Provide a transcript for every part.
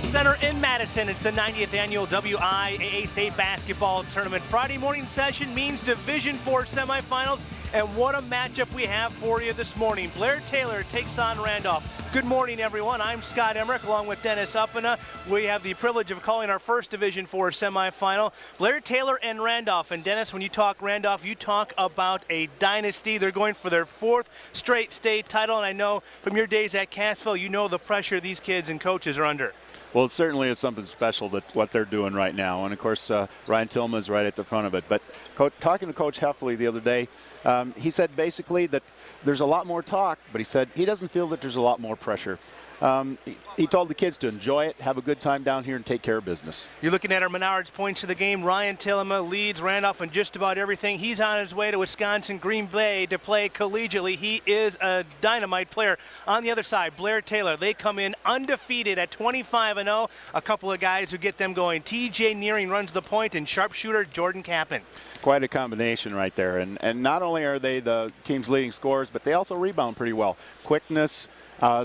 Center in Madison. It's the 90th annual WIAA State Basketball Tournament. Friday morning session means Division IV semifinals, and what a matchup we have for you this morning. Blair Taylor takes on Randolph. Good morning, everyone. I'm Scott Emmerich along with Dennis Uppena. We have the privilege of calling our first Division IV semifinal. Blair Taylor and Randolph. And Dennis, when you talk Randolph, you talk about a dynasty. They're going for their 4th straight state title, and I know from your days at Cassville, you know the pressure these kids and coaches are under. Well, it certainly is something special that what they're doing right now. And, of course, Ryan Tillman is right at the front of it. But talking to Coach Heffley the other day, he said basically that there's a lot more talk, but he said he doesn't feel that there's a lot more pressure. He told the kids to enjoy it, have a good time down here, and take care of business. You're looking at our Menards points of the game. Ryan Tillema leads Randolph in just about everything. He's on his way to Wisconsin Green Bay to play collegiately. He is a dynamite player. On the other side, Blair Taylor, they come in undefeated at 25-0. A couple of guys who get them going. TJ Nearing runs the point, and sharpshooter Jordan Kaplan. Quite a combination right there. And not only are they the team's leading scorers, but they also rebound pretty well. Quickness.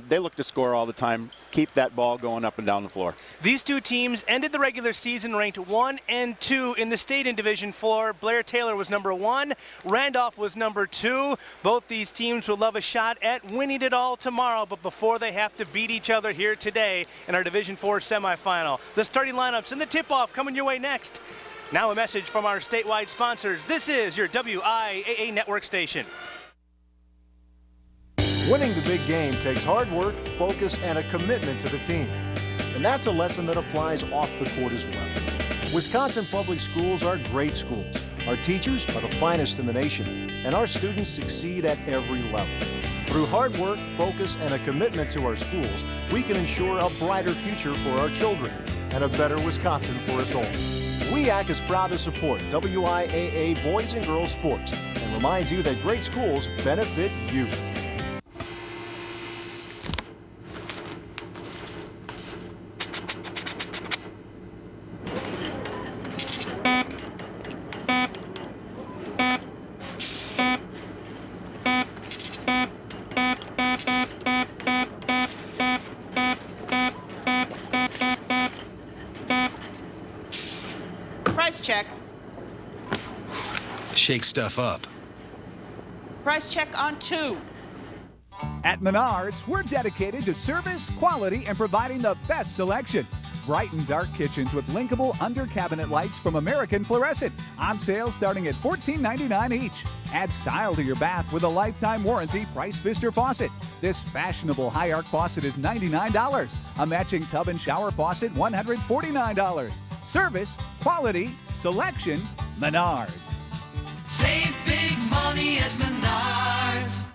They look to score all the time, keep that ball going up and down the floor. These two teams ended the regular season ranked 1 and 2 in the state in Division IV. Blair Taylor was number 1, Randolph was number 2. Both these teams would love a shot at winning it all tomorrow, but before they have to beat each other here today in our Division IV semifinal. The starting lineups and the tip-off coming your way next. Now a message from our statewide sponsors. This is your WIAA network station. Winning the big game takes hard work, focus, and a commitment to the team. And that's a lesson that applies off the court as well. Wisconsin public schools are great schools. Our teachers are the finest in the nation, and our students succeed at every level. Through hard work, focus, and a commitment to our schools, we can ensure a brighter future for our children and a better Wisconsin for us all. WIAC is proud to support WIAA boys and girls sports and reminds you that great schools benefit you. Price check. Shake stuff up. Price check on 2. At Menards, we're dedicated to service, quality, and providing the best selection. Bright and dark kitchens with linkable under-cabinet lights from American Fluorescent. On sale starting at $14.99 each. Add style to your bath with a lifetime warranty Price Pfister faucet. This fashionable high arc faucet is $99. A matching tub and shower faucet, $149. Service, quality, selection, Menards. Save big money at Menards.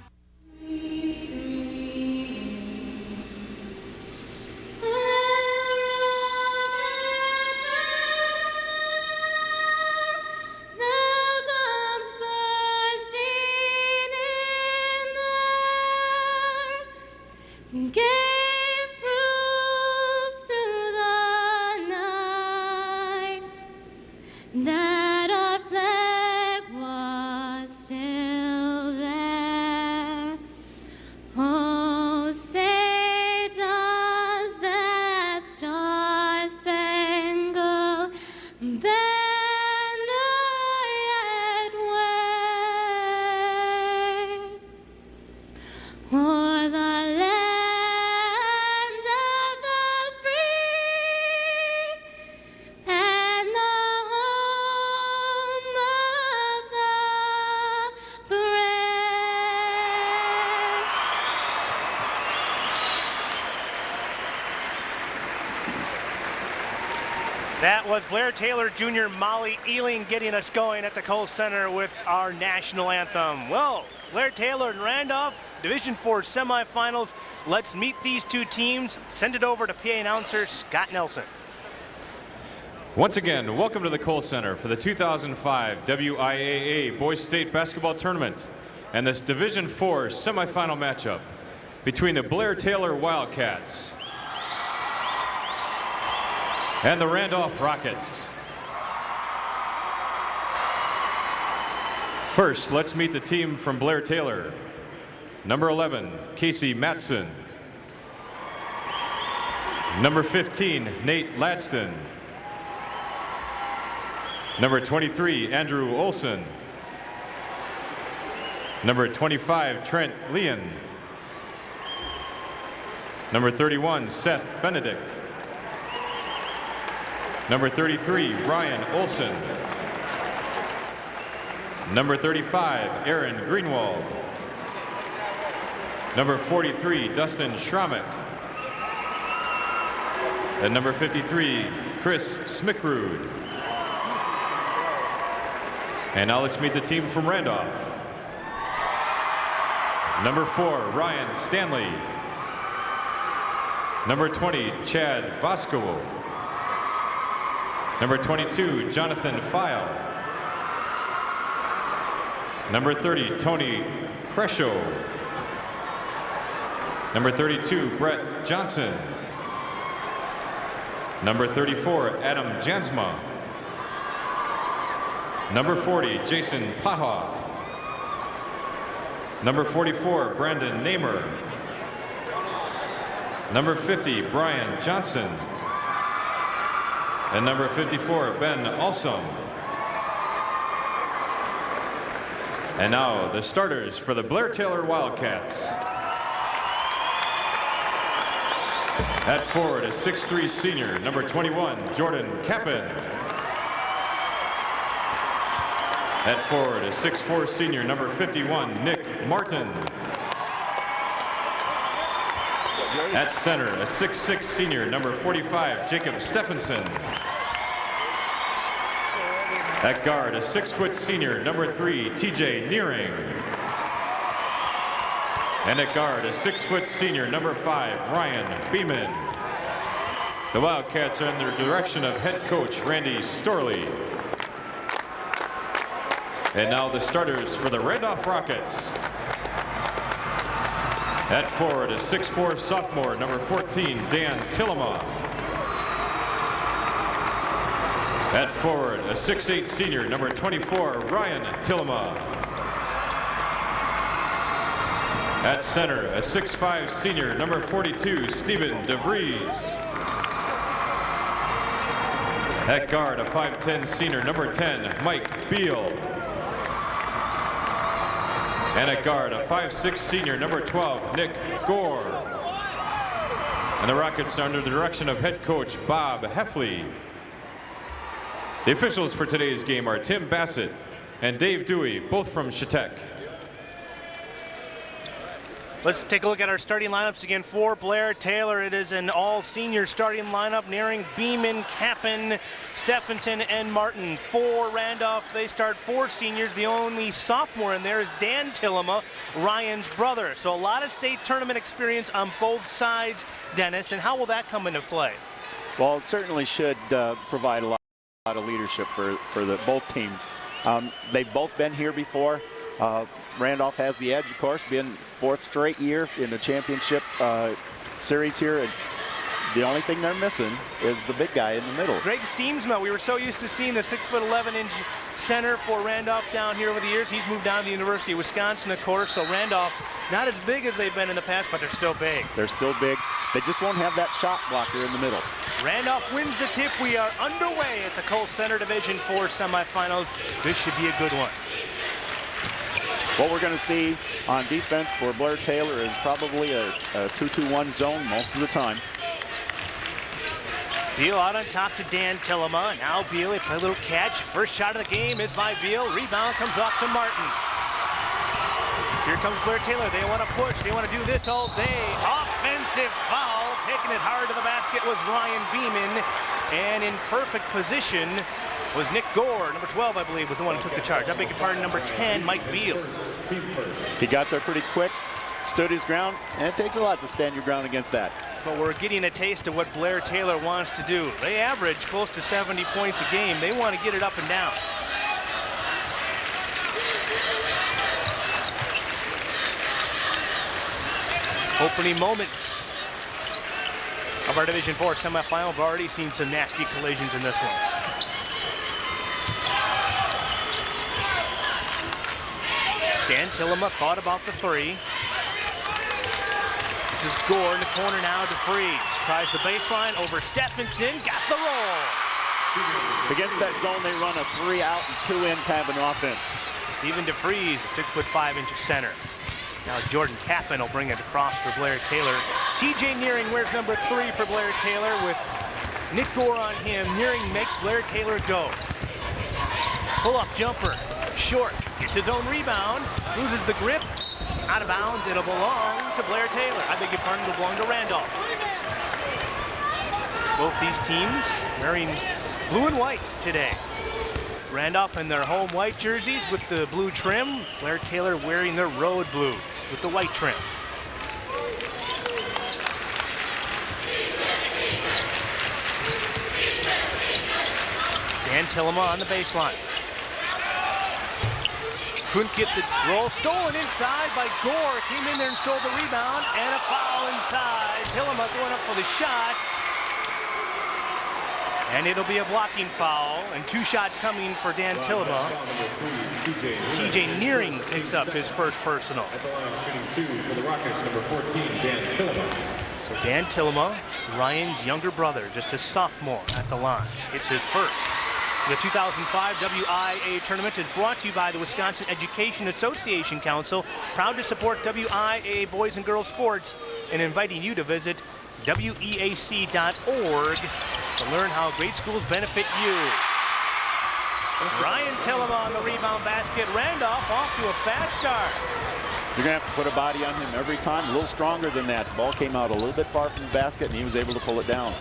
That our flag was still there. Oh, say does that star-spangled banner yet wave o'er the land of the free and the home of the brave. That was Blair Taylor Jr., Molly Ealing getting us going at the Kohl Center with our national anthem. Well, Blair Taylor and Randolph, Division IV semifinals. Let's meet these two teams. Send it over to PA announcer Scott Nelson. Once again, welcome to the Kohl Center for the 2005 WIAA Boys State Basketball Tournament and this Division IV semifinal matchup between the Blair Taylor Wildcats and the Randolph Rockets. First, let's meet the team from Blair Taylor. Number 11, Casey Matson. Number 15, Nate Ladston. Number 23, Andrew Olson. Number 25, Trent Leon. Number 31, Seth Benedict. Number 33, Ryan Olson. Number 35, Aaron Greenwald. Number 43, Dustin Schramek. And number 53, Chris Smickrud. And now let's meet the team from Randolph. Number 4, Ryan Stanley. Number 20, Chad Voskovo. Number 22, Jonathan File. Number 30, Tony Crescio. Number 32, Brett Johnson. Number 34, Adam Jansma. Number 40, Jason Pothoff. Number 44, Brandon Namer. Number 50, Brian Johnson. And number 54, Ben Alsum. And now the starters for the Blair Taylor Wildcats. At forward, a 6'3" senior, number 21, Jordan Kappen. At forward, a 6'4" senior, number 51, Nick Martin. At center, a 6'6" senior, number 45, Jacob Stephenson. At guard, a 6' senior, number 3, TJ Nearing. And at guard, a 6' senior, number 5, Ryan Beeman. The Wildcats are under the direction of head coach Randy Storley. And now the starters for the Randolph Rockets. At forward, a 6'4" sophomore, number 14, Dan Tillema. At forward, a 6'8" senior, number 24, Ryan Tillema. At center, a 6'5" senior, number 42, Stephen DeVries. At guard, a 5'10" senior, number 10, Mike Beal. And at guard, a 5'6" senior, number 12, Nick Gore. And the Rockets are under the direction of head coach Bob Heffley. The officials for today's game are Tim Bassett and Dave Dewey, both from Chautauqua. Let's take a look at our starting lineups again for Blair Taylor. It is an all-senior starting lineup, Nearing, Beeman, Kappen, Stephenson, and Martin. For Randolph, they start 4 seniors. The only sophomore in there is Dan Tillema, Ryan's brother. So a lot of state tournament experience on both sides, Dennis. And how will that come into play? Well, it certainly should provide a lot of leadership for both teams. They've both been here before. Randolph has the edge, of course, been 4th straight year in the championship series here. And the only thing they're missing is the big guy in the middle. Greg Steamsma, we were so used to seeing the 6'11" center for Randolph down here over the years. He's moved down to the University of Wisconsin, of course. So Randolph, not as big as they've been in the past, but they're still big. They're still big. They just won't have that shot blocker in the middle. Randolph wins the tip. We are underway at the Cole Center Division 4 semifinals. This should be a good one. What we're going to see on defense for Blair Taylor is probably a 2-2-1 zone most of the time. Beal out on top to Dan Tillema. Now Beal, they play a little catch. First shot of the game is by Beal. Rebound comes off to Martin. Here comes Blair Taylor. They want to push. They want to do this all day. Offensive foul. Taking it hard to the basket was Ryan Beeman. And in perfect position was Nick Gore. Number 12, I believe, was the one who took the charge. I beg your pardon, number 10, Mike Beal. He got there pretty quick, stood his ground, and it takes a lot to stand your ground against that. But we're getting a taste of what Blair Taylor wants to do. They average close to 70 points a game. They want to get it up and down. Opening moments of our Division 4 semifinal. We've already seen some nasty collisions in this one. Dan Tillema thought about the 3. This This is Gore in the corner now. DeFries tries the baseline over Stephenson. Got the roll. Against that zone, they run a 3 out and 2 in kind of an offense. Stephen DeFries, a 6'5" center. Now Jordan Tappan will bring it across for Blair Taylor. TJ Nearing wears number 3 for Blair Taylor with Nick Gore on him. Nearing makes Blair Taylor go. Pull-up jumper, short, gets his own rebound, loses the grip, out of bounds. It'll belong to Blair Taylor. I beg your pardon, it'll belong to Randolph. Both these teams wearing blue and white today. Randolph in their home white jerseys with the blue trim. Blair Taylor wearing their road blues with the white trim. Dan Tillema on the baseline. Couldn't get the roll. Stolen inside by Gore. Came in there and stole the rebound. And a foul inside. Tillema going up for the shot. And it'll be a blocking foul. And 2 shots coming for Dan Tillema. TJ Nearing picks up his first personal. Shooting 2 for the Rockets, number 14, Dan Tillema. So Dan Tillema, Ryan's younger brother, just a sophomore at the line. It's his first. The 2005 WIAA tournament is brought to you by the Wisconsin Education Association Council, proud to support WIAA boys and girls sports, and inviting you to visit weac.org to learn how great schools benefit you. Ryan Tillema on the rebound basket. Randolph off to a fast start. You're going to have to put a body on him every time, a little stronger than that. The ball came out a little bit far from the basket, and he was able to pull it down.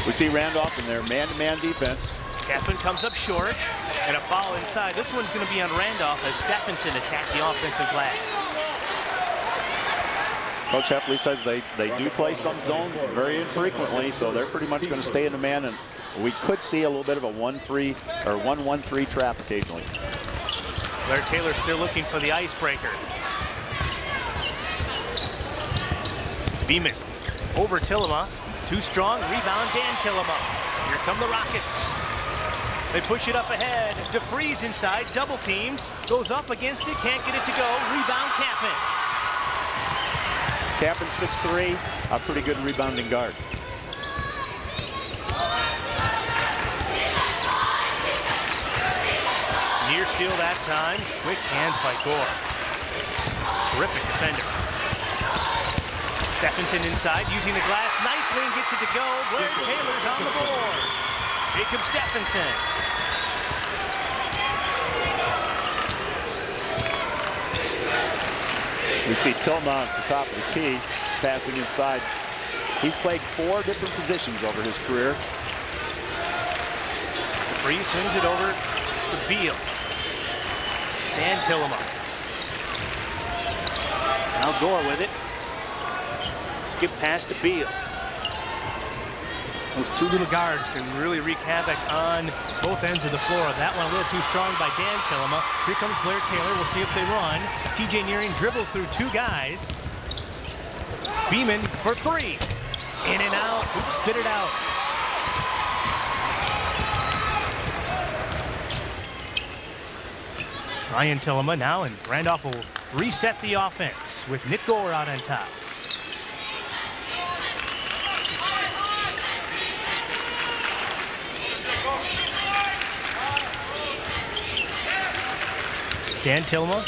We see Randolph in their man-to-man defense. Tappan comes up short, and a foul inside. This one's going to be on Randolph as Stephenson attacked the offensive glass. Coach Heffley says they do play some zone very infrequently, so they're pretty much going to stay in the man, and we could see a little bit of a 1-3 or 1-1-3 trap occasionally. Blair Taylor still looking for the icebreaker. Beeman over Tillema. Too strong, rebound Dan Tillema. Here come the Rockets. They push it up ahead. DeFries inside, double team. Goes up against it, can't get it to go. Rebound Tappan. Tappan 6'3", a pretty good rebounding guard. Near steal that time. Quick hands by Gore. Terrific defender. Stephenson inside, using the glass nicely and gets it to go. Blair Taylor's on the board. Jacob Stephenson. We see Tillema at the top of the key, passing inside. He's played 4 different positions over his career. DeFries swings it over to Beal. Dan Tillema. Now Gore with it. Skip pass to Beal. Those 2 little guards can really wreak havoc on both ends of the floor. That one a little too strong by Dan Tillema. Here comes Blair Taylor. We'll see if they run. TJ Nearing dribbles through 2 guys. Beeman for 3. In and out. Oops, spit it out. Ryan Tillema now, and Randolph will reset the offense with Nick Gore out on top. Dan Tillema,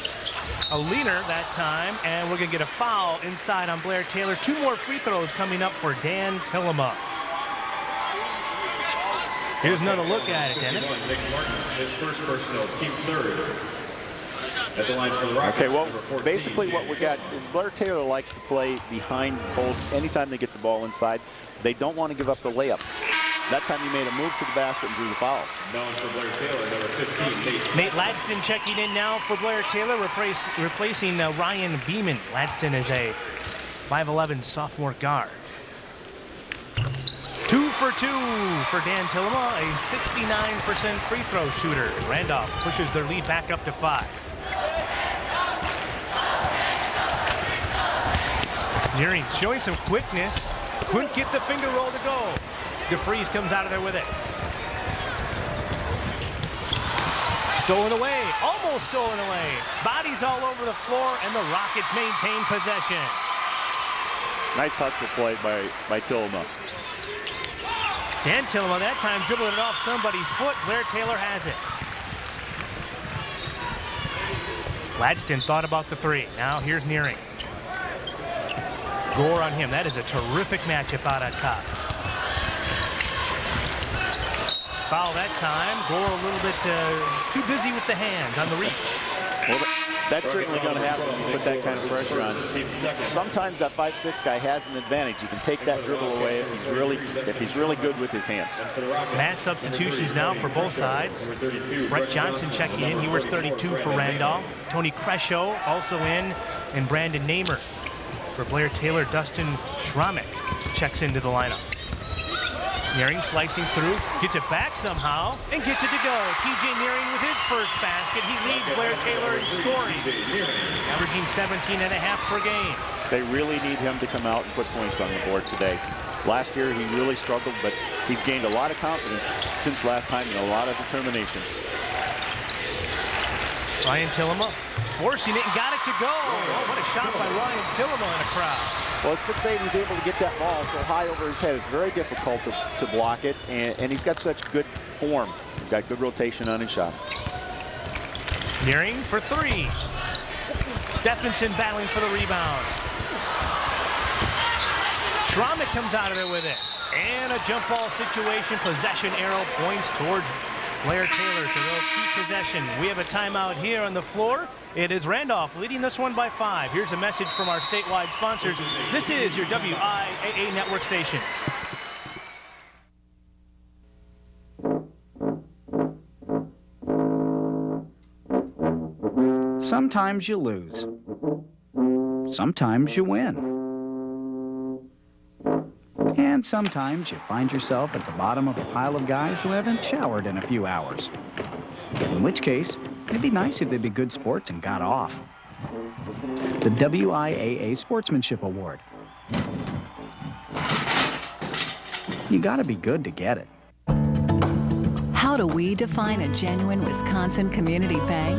a leaner that time, and we're going to get a foul inside on Blair Taylor. 2 more free throws coming up for Dan Tillema. Here's another look at it, Dennis. His first personal, team 3rd. At the line for the Rockets. Okay, well, basically what we got is Blair Taylor likes to play behind post anytime they get the ball inside. They don't want to give up the layup. That time he made a move to the basket and drew the foul. Known for Blair Taylor, number 15, Nate Ladston checking in now for Blair Taylor, replacing Ryan Beeman. Ladston is a 5'11" sophomore guard. 2 for 2 for Dan Tillema, a 69% free throw shooter. Randolph pushes their lead back up to 5. Nearing showing some quickness. Couldn't get the finger roll to go. DeFries comes out of there with it. Stolen away, almost stolen away. Bodies all over the floor, and the Rockets maintain possession. Nice hustle play by Tillema. Dan Tillema that time dribbling it off somebody's foot. Blair Taylor has it. Ladston thought about the three. Now here's Nearing. Gore on him. That is a terrific matchup out on top. Foul that time. Gore a little bit too busy with the hands on the reach. Well, that's certainly going to happen when you put that kind of pressure on. Sometimes that 5'6" guy has an advantage. You can take that dribble away if he's really good with his hands. Mass substitutions now for both sides. Brett Johnson checking in. He wears 32 for Randolph. Tony Crescio also in, and Brandon Namer. For Blair Taylor, Dustin Schramek checks into the lineup. Nearing slicing through, gets it back somehow, and gets it to go. TJ Nearing with his first basket. He leads Blair Taylor in scoring, averaging 17.5 per game. They really need him to come out and put points on the board today. Last year he really struggled, but he's gained a lot of confidence since last time and a lot of determination. Ryan Tillema forcing it and got it to go. Oh, what a shot by Ryan Tillema in a crowd. Well, at 6'8", he's able to get that ball so high over his head. It's very difficult to block it, and he's got such good form. He's got good rotation on his shot. Nearing for three. Stephenson battling for the rebound. Schramek comes out of it with it. And a jump ball situation. Possession arrow points towards Blair Taylor, so they'll keep possession. We have a timeout here on the floor. It is Randolph leading this one by 5. Here's a message from our statewide sponsors. This is your WIAA network station. Sometimes you lose. Sometimes you win. And sometimes you find yourself at the bottom of a pile of guys who haven't showered in a few hours. In which case, it'd be nice if they'd be good sports and got off. The WIAA Sportsmanship Award. You gotta be good to get it. How do we define a genuine Wisconsin community bank?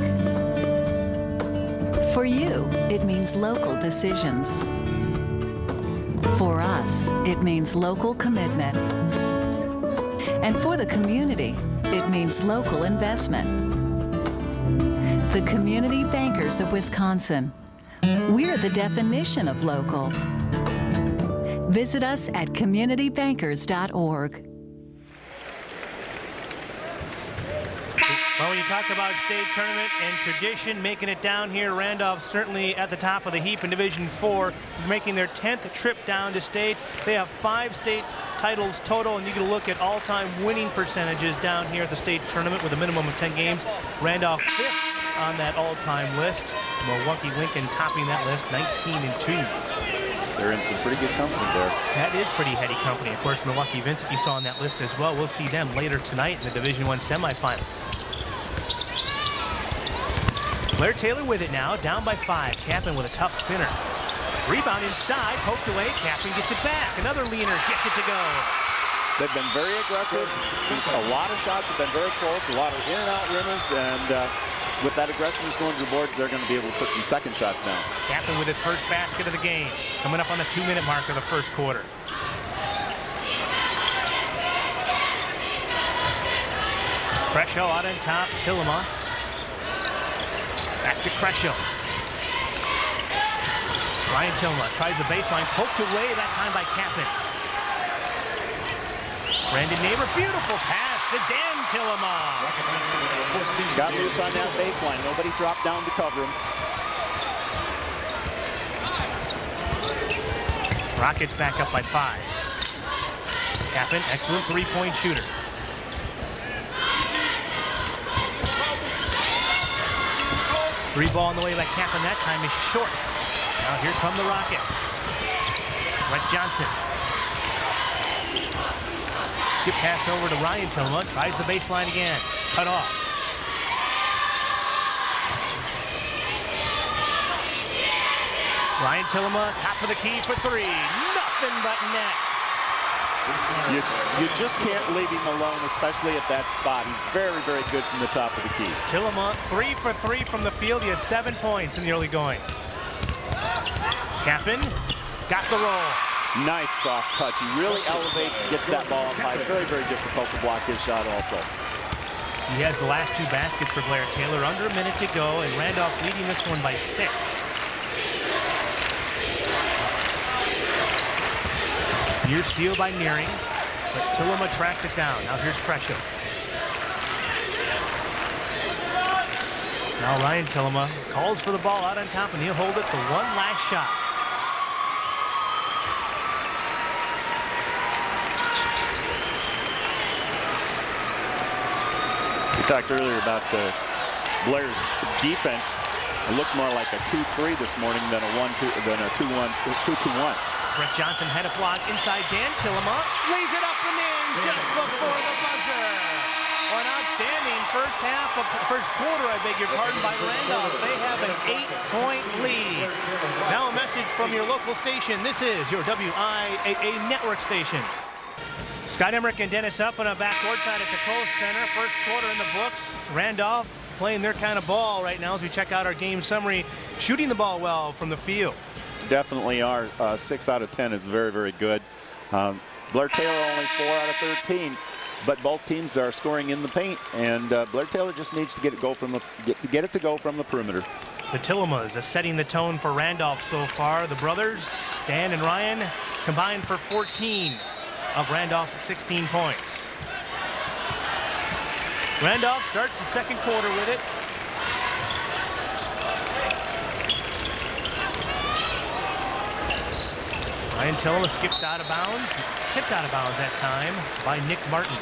For you, it means local decisions. For us, it means local commitment. And for the community, it means local investment. The Community Bankers of Wisconsin. We're the definition of local. Visit us at communitybankers.org. Well, when you talk about state tournament and tradition, making it down here, Randolph certainly at the top of the heap in Division 4, making their 10th trip down to state. They have 5 state titles total, and you can look at all-time winning percentages down here at the state tournament with a minimum of 10 games. Randolph 5th on that all-time list. Milwaukee Lincoln topping that list, 19-2. They're in some pretty good company there. That is pretty heady company. Of course, Milwaukee Vincent you saw on that list as well. We'll see them later tonight in the Division I semifinals. Blair Taylor with it now, down by 5. Capin with a tough spinner. Rebound inside, poked away. Capin gets it back. Another leaner gets it to go. They've been very aggressive. A lot of shots have been very close. A lot of in and out rimmers, and with that aggressiveness going to the boards, they're going to be able to put some second shots down. Capin with his first basket of the game, coming up on the 2-minute mark of the first quarter. Crescio out on top, Tillema. Back to Crescio. Ryan Tillema tries the baseline, poked away that time by Capin. Brandon Namer, beautiful pass to Dan Tillema. Got loose on that baseline. Nobody dropped down to cover him. Rockets back up by 5. Capin, excellent three-point shooter. Three ball on the way by Capin that time is short. Now here come the Rockets. Brett Johnson. Skip pass over to Ryan Tillema. Tries the baseline again. Cut off. Ryan Tillema, top of the key for 3. Nothing but net. You just can't leave him alone, especially at that spot. He's very, very good from the top of the key. Tillema 3 for 3 from the field. He has 7 points in the early going. Kappen got the roll. Nice soft touch. He really elevates, gets that ball up high. Very, very difficult to block his shot also. He has the last 2 baskets for Blair Taylor. Under a minute to go, and Randolph leading this one by 6. Near steal by Nearing, but Tillema tracks it down. Now here's pressure. Now Ryan Tillema calls for the ball out on top, and he'll hold it for one last shot. We talked earlier about Blair's defense. It looks more like a 2-3 this morning than a 2-2-1. Brett Johnson had a block inside. Dan Tillema lays it up and in just before the buzzer. An outstanding first quarter, I beg your pardon, by Randolph. They have an 8-point lead. Now a message from your local station. This is your WIAA network station. Scott Emmerich and Dennis up on a back court side at the Kohl Center. First quarter in the books. Randolph playing their kind of ball right now as we check out our game summary. Shooting the ball well from the field. Definitely are. 6 out of 10 is very, very good. Blair Taylor only 4 out of 13, but both teams are scoring in the paint, and Blair Taylor just needs to get it to go from the perimeter. The Tillemas are setting the tone for Randolph so far. The brothers, Stan and Ryan, combined for 14 of Randolph's 16 points. Randolph starts the second quarter with it. Ryan Tillema skipped out of bounds, tipped out of bounds that time by Nick Martin.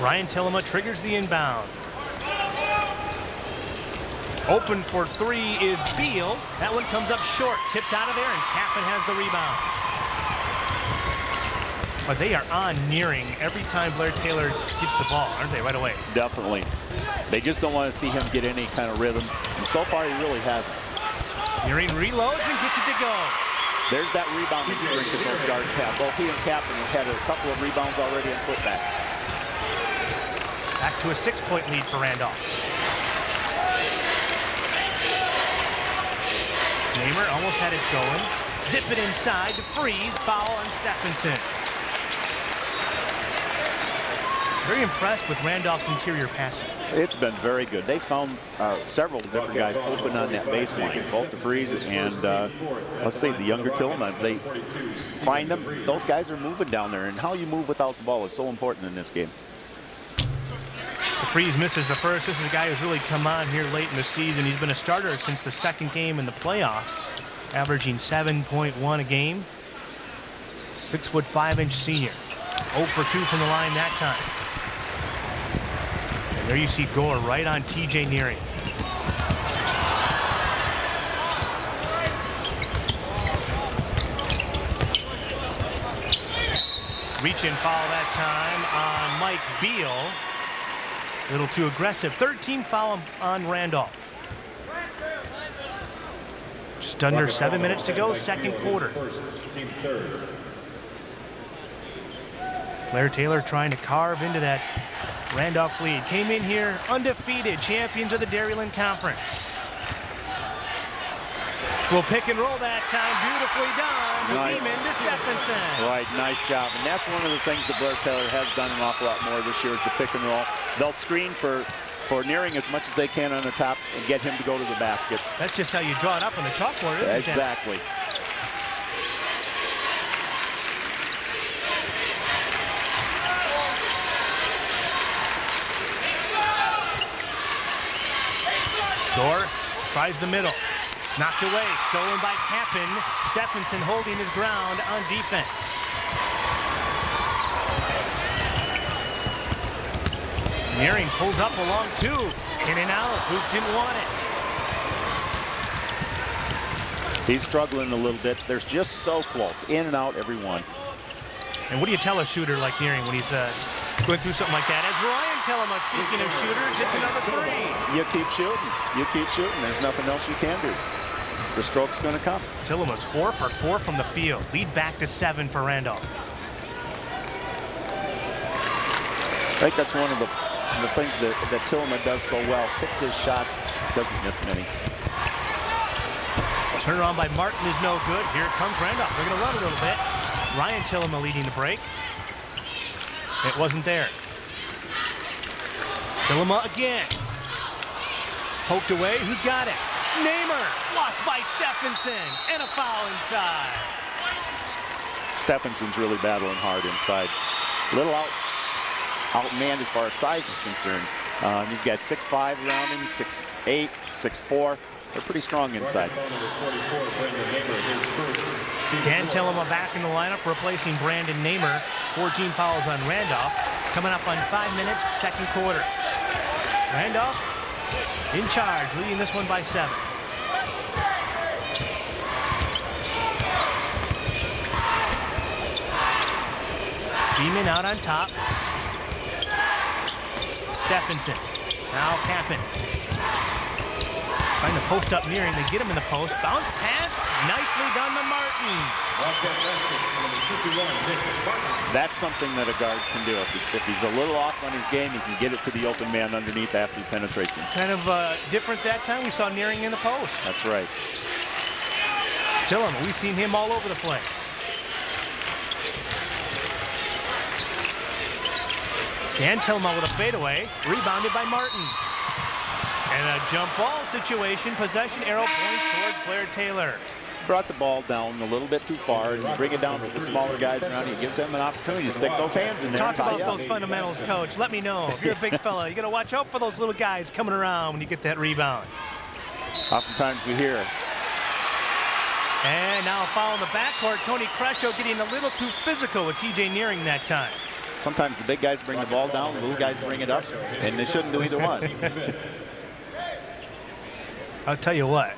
Ryan Tillema triggers the inbound. Open for 3 is Beal. That one comes up short, tipped out of there, and Kappen has the rebound. But they are on Nearing every time Blair Taylor gets the ball, aren't they, right away? Definitely. They just don't want to see him get any kind of rhythm. And so far, he really hasn't. Nearing reloads and gets it to go. There's that rebounding streak that those guards have. Both he and Kappen have had a couple of rebounds already and putbacks. Back to a 6-point lead for Randolph. Namer almost had it going. Zip it inside to Freeze. Foul on Stephenson. Very impressed with Randolph's interior passing. It's been very good. They found several different guys open on that baseline, both the Freeze and let's say the younger Tillema. They find them. Those guys are moving down there, and how you move without the ball is so important in this game. The Freeze misses the first. This is a guy who's really come on here late in the season. He's been a starter since the second game in the playoffs, averaging 7.1 a game. 6'5" senior. 0 for 2 from the line that time. And there you see Gore right on TJ Nearing. Reach-in foul that time on Mike Beal. A little too aggressive. 13th foul on Randolph. Just under 7 minutes to go, second quarter. Blair Taylor trying to carve into that Randolph lead. Came in here undefeated, champions of the Dairyland Conference. Will pick and roll that time, beautifully done. Nice. Beeman to Stephenson. Right, nice job. And that's one of the things that Blair Taylor has done an awful lot more this year is the pick and roll. They'll screen for Nearing as much as they can on the top and get him to go to the basket. That's just how you draw it up on the chalkboard, isn't it? Exactly. Gore tries the middle. Knocked away, stolen by Kappen. Stephenson holding his ground on defense. Nearing pulls up along 2. In and out. Luke didn't want it. He's struggling a little bit. They're just so close. In and out, every one. And what do you tell a shooter like Nearing when he's going through something like that? As Ryan Tillema, speaking of shooters, hits another 3. You keep shooting. You keep shooting. There's nothing else you can do. the stroke's going to come. Tillema's 4 for 4 from the field. Lead back to 7 for Randolph. I think that's one of the things that Tillema does so well. Picks his shots, doesn't miss many. Turn around by Martin is no good. Here comes Randolph. They're going to run a little bit. Ryan Tillema leading the break. It wasn't there. Tillema again. Poked away. Who's got it? Namer. Blocked by Stephenson. And a foul inside. Stephenson's really battling hard inside. Little outmanned as far as size is concerned. He's got 6'5" around him, 6'8", 6'4". They're pretty strong inside. Dan Tillema back in the lineup, replacing Brandon Namer. 14 fouls on Randolph. Coming up on 5 minutes, second quarter. Randolph in charge, leading this one by 7. Beeman out on top. Stephenson. Now Kappen. Trying to post up nearing. They get him in the post. Bounce pass. Nicely done to Martin. That's something that a guard can do. If he's a little off on his game, he can get it to the open man underneath after penetration. Kind of different that time. We saw nearing in the post. That's right. Tillema, we've seen him all over the place. Dan Tillema with a fadeaway, rebounded by Martin. And a jump ball situation, possession arrow points towards Blair Taylor. Brought the ball down a little bit too far, and you bring it down to the smaller guys around you. It gives them an opportunity to stick those hands in there. Talk about those fundamentals, Coach. Let me know. If you're a big fella, you got to watch out for those little guys coming around when you get that rebound. Oftentimes we hear. And now a foul in the backcourt. Tony Crescio getting a little too physical with TJ Nearing that time. Sometimes the big guys bring the ball down, the little guys bring it up, and they shouldn't do either one. I'll tell you what,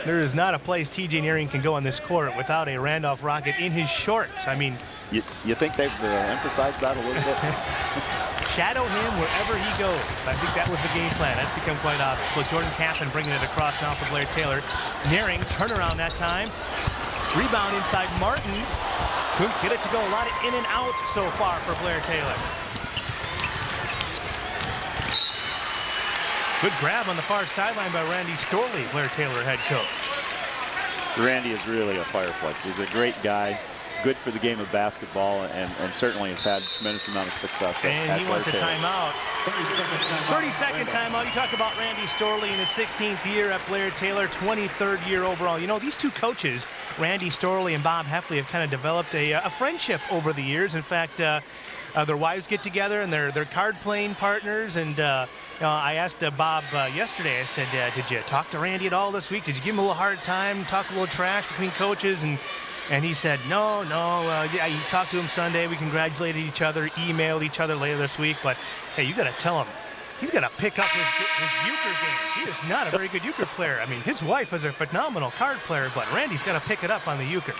there is not a place TJ Nearing can go on this court without a Randolph Rocket in his shorts. I mean, you think they've emphasized that a little bit? Shadow him wherever he goes. I think that was the game plan. That's become quite obvious. So Jordan Kappen bringing it across now for Blair Taylor. Nearing, turnaround that time. Rebound inside Martin. Couldn't get it to go. A lot of in and out so far for Blair Taylor. Good grab on the far sideline by Randy Storley, Blair Taylor head coach. Randy is really a firefly. He's a great guy, good for the game of basketball, and certainly has had a tremendous amount of success. And he wants a timeout. 30-second timeout. You talk about Randy Storley in his 16th year at Blair Taylor, 23rd year overall. You know, these two coaches, Randy Storley and Bob Heffley, have kind of developed a friendship over the years. In fact, their wives get together and they're card-playing partners. And I asked Bob yesterday, I said, did you talk to Randy at all this week? Did you give him a little hard time, talk a little trash between coaches? And he said, no, I talked to him Sunday. We congratulated each other, emailed each other later this week. But, hey, you got to tell him, he's got to pick up his euchre game. He is not a very good euchre player. I mean, his wife is a phenomenal card player, but Randy's got to pick it up on the euchre.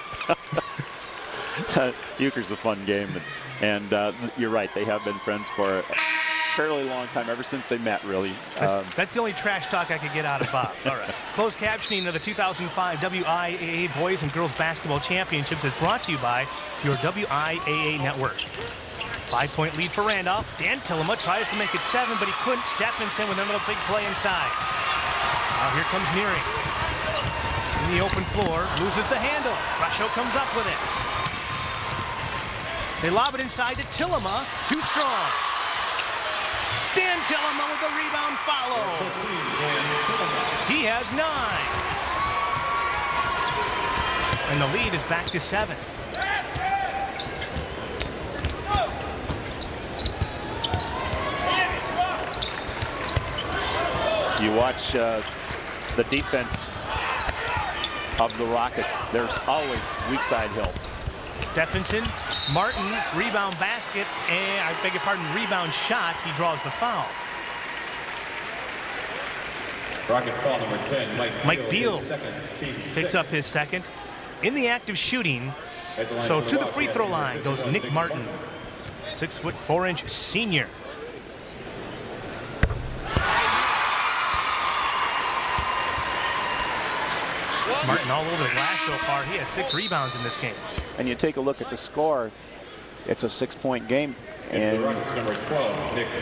Euchre's a fun game. And you're right, they have been friends for a fairly long time, ever since they met, really. That's the only trash talk I could get out of Bob. All right. Closed captioning of the 2005 WIAA Boys and Girls Basketball Championships is brought to you by your WIAA network. 5-point lead for Randolph. Dan Tillema tries to make it 7, but he couldn't. Stephenson with another big play inside. Now here comes Nearing. In the open floor, loses the handle. Crescio comes up with it. They lob it inside to Tillema. Too strong. Dan Tillema with the rebound follow. He has 9. And the lead is back to 7. You watch the defense of the Rockets. There's always weak side help. Stephenson, Martin, rebound basket, and I beg your pardon, rebound shot. He draws the foul. Rocket foul number 10, Mike Beal picks up his second. In the act of shooting, so to the free throw line goes Nick Martin, 6'4" senior. Martin all over the glass so far. He has 6 rebounds in this game. And you take a look at the score, it's a 6-point game. And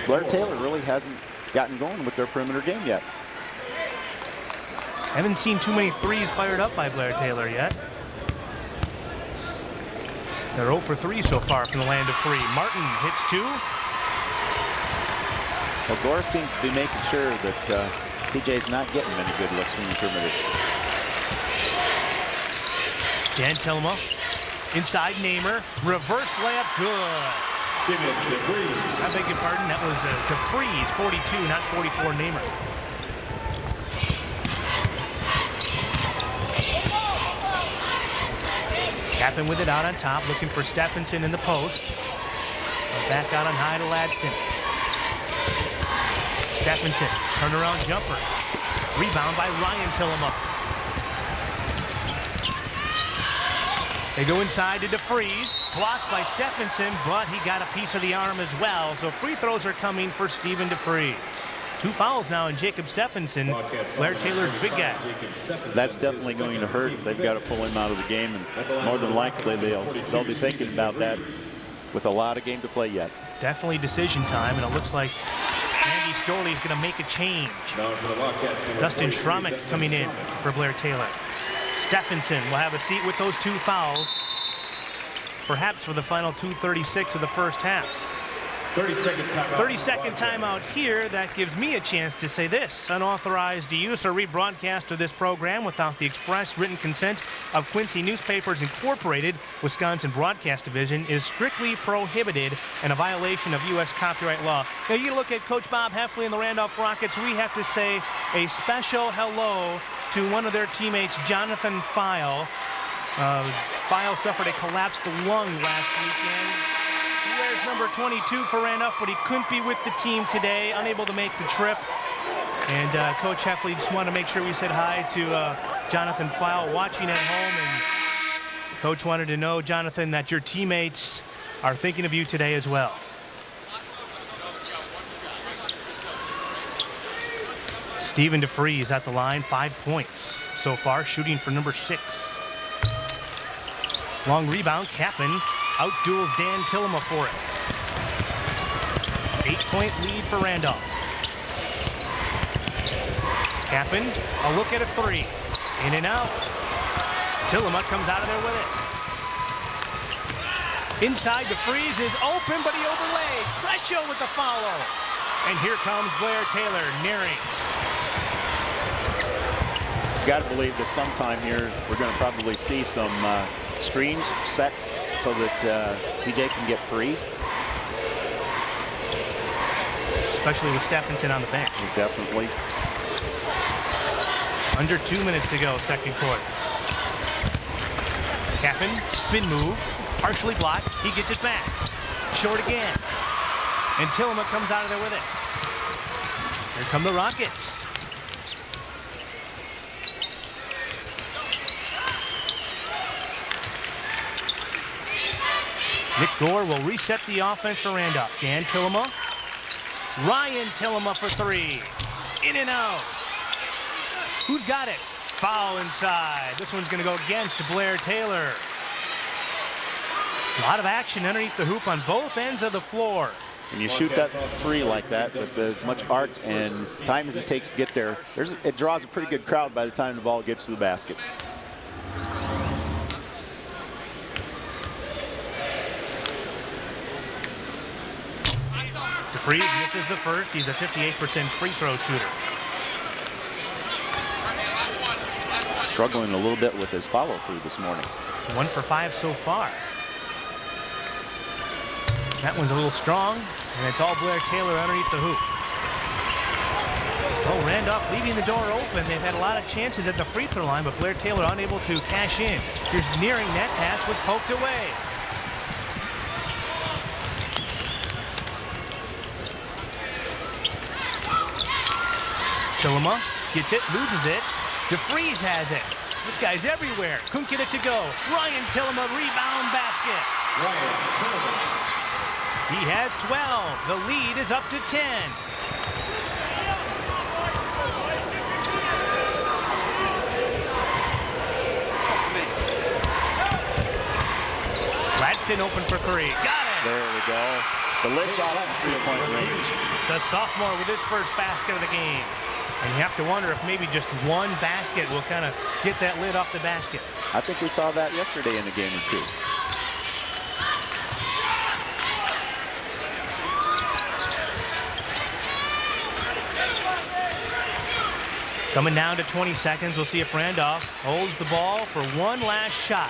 Blair Taylor really hasn't gotten going with their perimeter game yet. Haven't seen too many threes fired up by Blair Taylor yet. They're 0 for 3 so far from the land of 3. Martin hits 2. Well, Gore seems to be making sure that TJ's not getting many good looks from the perimeter. Dan Tillema, inside Namer, reverse layup, good. I beg your pardon, that was DeFreeze, 42, not 44 Namer. Kappen with it out on top, looking for Stephenson in the post. Back out on high to Ladston. Stephenson, turnaround jumper. Rebound by Ryan Tillema. They go inside to DeFreeze. Blocked by Stephenson, but he got a piece of the arm as well. So free throws are coming for Stephen DeFreeze. 2 fouls now in Jacob Stephenson, Blair Taylor's big guy. That's definitely going to hurt. They've got to pull him out of the game, and more than likely they'll be thinking about that with a lot of game to play yet. Definitely decision time, and it looks like Andy Storley is going to make a change. Dustin Schramek coming in for Blair Taylor. Stephenson will have a seat with those 2 fouls, perhaps for the final 2:36 of the first half. 30-second timeout here. That gives me a chance to say this. Unauthorized use or rebroadcast of this program without the express written consent of Quincy Newspapers Incorporated, Wisconsin Broadcast Division, is strictly prohibited and a violation of U.S. copyright law. Now, you look at Coach Bob Heffley and the Randolph Rockets. We have to say a special hello to one of their teammates, Jonathan File. File suffered a collapsed lung last weekend. He wears number 22 for Randolph, but he couldn't be with the team today, unable to make the trip. And Coach Heffley just wanted to make sure we said hi to Jonathan File watching at home. And Coach wanted to know, Jonathan, that your teammates are thinking of you today as well. Stephen DeFreeze at the line, 5 points so far, shooting for number 6. Long rebound, Kappen outduels Dan Tillema for it. 8-point lead for Randolph. Kappen, a look at a 3. In and out. Tillema comes out of there with it. Inside, DeFreeze is open, but he overlaid. Crescio with the follow. And here comes Blair Taylor, nearing. Got to believe that sometime here we're going to probably see some screens set so that TJ can get free. Especially with Stephenson on the bench. Definitely. Under 2 minutes to go, second quarter. Kappen, spin move, partially blocked. He gets it back. Short again. And Tillema comes out of there with it. Here come the Rockets. Nick Gore will reset the offense for Randolph. Dan Tillema. Ryan Tillema for 3. In and out. Who's got it? Foul inside. This one's going to go against Blair Taylor. A lot of action underneath the hoop on both ends of the floor. And you shoot that 3 like that with as much arc and time as it takes to get there, it draws a pretty good crowd by the time the ball gets to the basket. DeFreeze misses the first. He's a 58% free throw shooter. Struggling a little bit with his follow through this morning. 1 for 5 so far. That one's a little strong, and it's all Blair Taylor underneath the hoop. Oh, Randolph leaving the door open. They've had a lot of chances at the free throw line, but Blair Taylor unable to cash in. Here's nearing net pass was poked away. Tillema gets it, loses it. DeFreeze has it. This guy's everywhere. Couldn't get it to go. Ryan Tillema, rebound basket. He has 12. The lead is up to 10. Winston open for three. Got it! There we go. The lid's off at 3-point range. The sophomore with his first basket of the game. And you have to wonder if maybe just one basket will kind of get that lid off the basket. I think we saw that yesterday in a game or two. Coming down to 20 seconds, we'll see if Randolph holds the ball for one last shot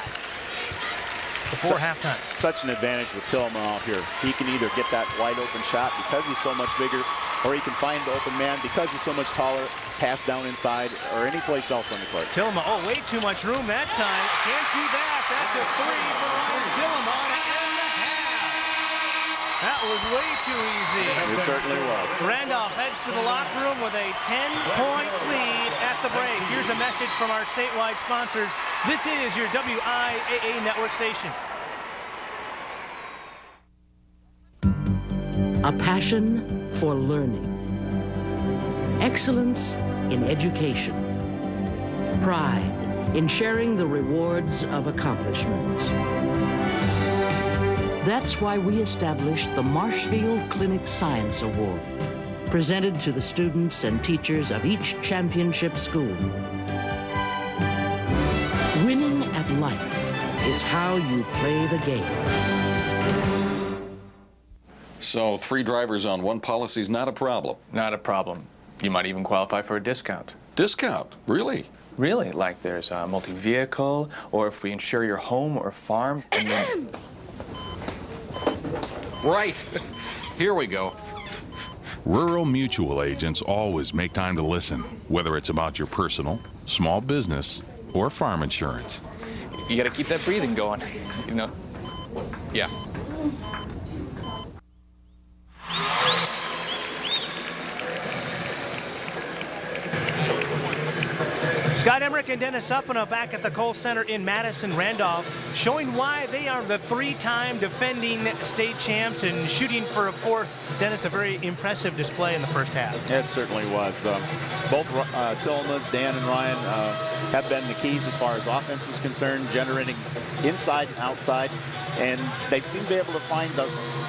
before halftime. Such an advantage with Tillman off here. He can either get that wide open shot because he's so much bigger, or he can find the open man because he's so much taller, pass down inside, or any place else on the court. Tillman, oh, way too much room that time. Can't do that. That's a three for Ryan Tillman. That was way too easy. It certainly was. Randolph heads to the locker room with a 10-point lead at the break. Here's a message from our statewide sponsors. This is your WIAA network station. A passion for learning. Excellence in education. Pride in sharing the rewards of accomplishment. That's why we established the Marshfield Clinic Science Award, presented to the students and teachers of each championship school. Winning at life, it's how you play the game. So 3 drivers on one policy is not a problem? Not a problem. You might even qualify for a discount. Discount? Really? Really, like there's a multi-vehicle, or if we insure your home or farm, and then... Right. Here we go. Rural mutual agents always make time to listen, whether it's about your personal, small business, or farm insurance. You gotta keep that breathing going, you know? Yeah. Scott Emmerich and Dennis Uppana back at the Kohl Center in Madison, Randolph, showing why they are the 3-time defending state champs and shooting for a 4th. Dennis, a very impressive display in the first half. It certainly was. Both Tillman's, Dan and Ryan, have been the keys as far as offense is concerned, generating inside and outside. And they seem to be able to find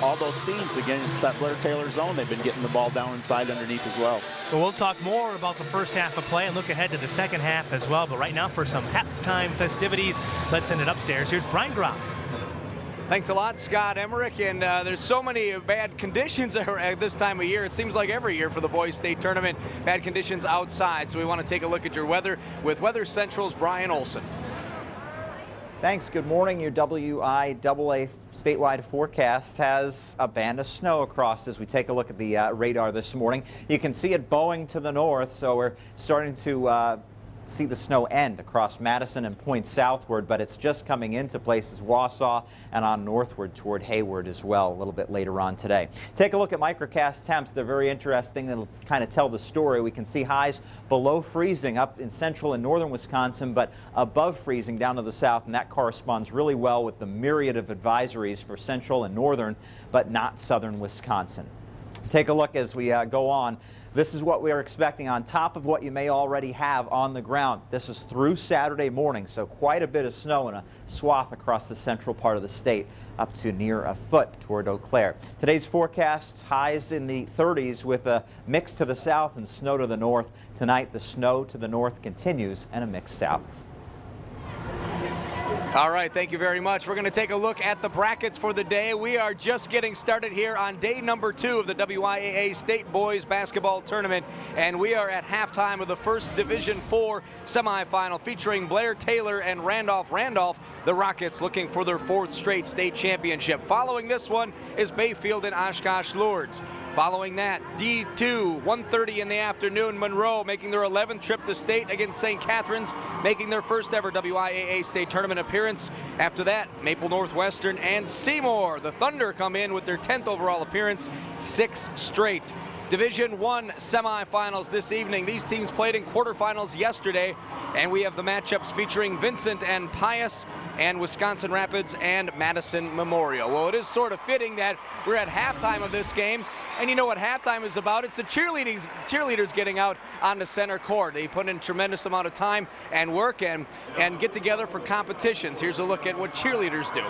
all those seams against that Blair Taylor zone. They've been getting the ball down inside underneath as well. Well, we'll talk more about the first half of play and look ahead to the second half as well. But right now, for some halftime festivities, let's send it upstairs. Here's Brian Groff. Thanks a lot, Scott Emmerich. And there's so many bad conditions at this time of year. It seems like every year for the boys state tournament, bad conditions outside. So we want to take a look at your weather with Weather Central's Brian Olson. Thanks. Good morning. Your WIAA statewide forecast has a band of snow across as we take a look at the radar this morning. You can see it bowing to the north, so we're starting to see the snow end across Madison and point southward, but it's just coming into places Wausau and on northward toward Hayward as well a little bit later on today. Take a look at microcast temps. They're very interesting. They'll kind of tell the story. We can see highs below freezing up in central and northern Wisconsin, but above freezing down to the south, and that corresponds really well with the myriad of advisories for central and northern, but not southern Wisconsin. Take a look as we go on. This is what we are expecting on top of what you may already have on the ground. This is through Saturday morning, so quite a bit of snow in a swath across the central part of the state, up to near a foot toward Eau Claire. Today's forecast, highs in the 30s with a mix to the south and snow to the north. Tonight, the snow to the north continues and a mix south. All right, thank you very much. We're going to take a look at the brackets for the day. We are just getting started here on day number 2 of the WIAA State Boys Basketball Tournament, and we are at halftime of the first Division IV semifinal featuring Blair Taylor and Randolph. Randolph, the Rockets, looking for their 4th straight state championship. Following this one is Bayfield and Oshkosh Lourdes. Following that, D2, 1:30 in the afternoon, Monroe making their 11th trip to state against St. Catharines, making their first ever WIAA state tournament appearance. After that, Maple Northwestern and Seymour. The Thunder come in with their 10th overall appearance, 6 straight. Division I semifinals this evening. These teams played in quarterfinals yesterday, and we have the matchups featuring Vincent and Pius and Wisconsin Rapids and Madison Memorial. Well, it is sort of fitting that we're at halftime of this game, and you know what halftime is about. It's the cheerleaders getting out on the center court. They put in a tremendous amount of time and work and get together for competitions. Here's a look at what cheerleaders do.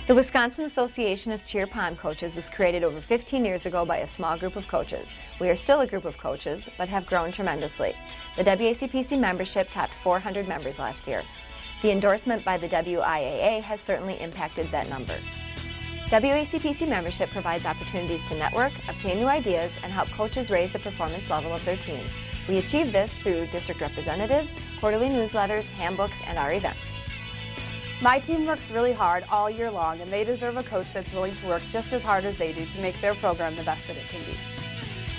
The Wisconsin Association of Cheer Pom Coaches was created over 15 years ago by a small group of coaches. We are still a group of coaches, but have grown tremendously. The WACPC membership topped 400 members last year. The endorsement by the WIAA has certainly impacted that number. WACPC membership provides opportunities to network, obtain new ideas, and help coaches raise the performance level of their teams. We achieve this through district representatives, quarterly newsletters, handbooks, and our events. My team works really hard all year long, and they deserve a coach that's willing to work just as hard as they do to make their program the best that it can be.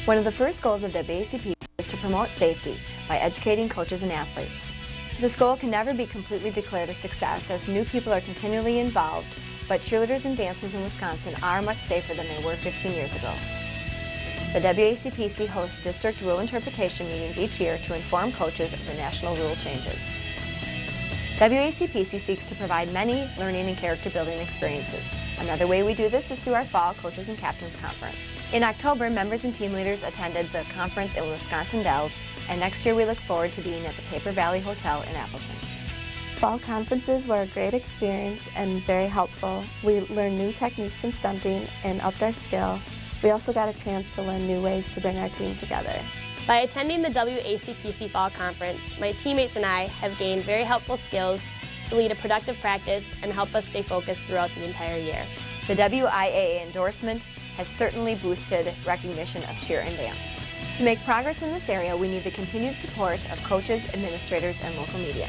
One of the first goals of WACPC is to promote safety by educating coaches and athletes. This goal can never be completely declared a success as new people are continually involved, but cheerleaders and dancers in Wisconsin are much safer than they were 15 years ago. The WACPC hosts district rule interpretation meetings each year to inform coaches of the national rule changes. WACPC seeks to provide many learning and character building experiences. Another way we do this is through our Fall Coaches and Captains Conference. In October, members and team leaders attended the conference in Wisconsin Dells, and next year we look forward to being at the Paper Valley Hotel in Appleton. Fall conferences were a great experience and very helpful. We learned new techniques in stunting and upped our skill. We also got a chance to learn new ways to bring our team together. By attending the WACPC Fall Conference, my teammates and I have gained very helpful skills to lead a productive practice and help us stay focused throughout the entire year. The WIAA endorsement has certainly boosted recognition of cheer and dance. To make progress in this area, we need the continued support of coaches, administrators, and local media.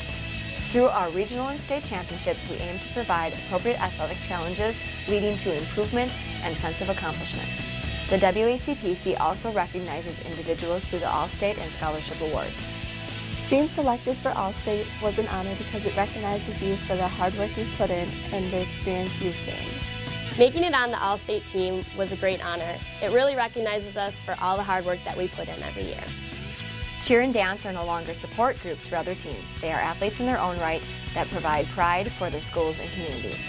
Through our regional and state championships, we aim to provide appropriate athletic challenges leading to improvement and sense of accomplishment. The WACPC also recognizes individuals through the All-State and Scholarship Awards. Being selected for All-State was an honor because it recognizes you for the hard work you've put in and the experience you've gained. Making it on the All-State team was a great honor. It really recognizes us for all the hard work that we put in every year. Cheer and dance are no longer support groups for other teams. They are athletes in their own right that provide pride for their schools and communities.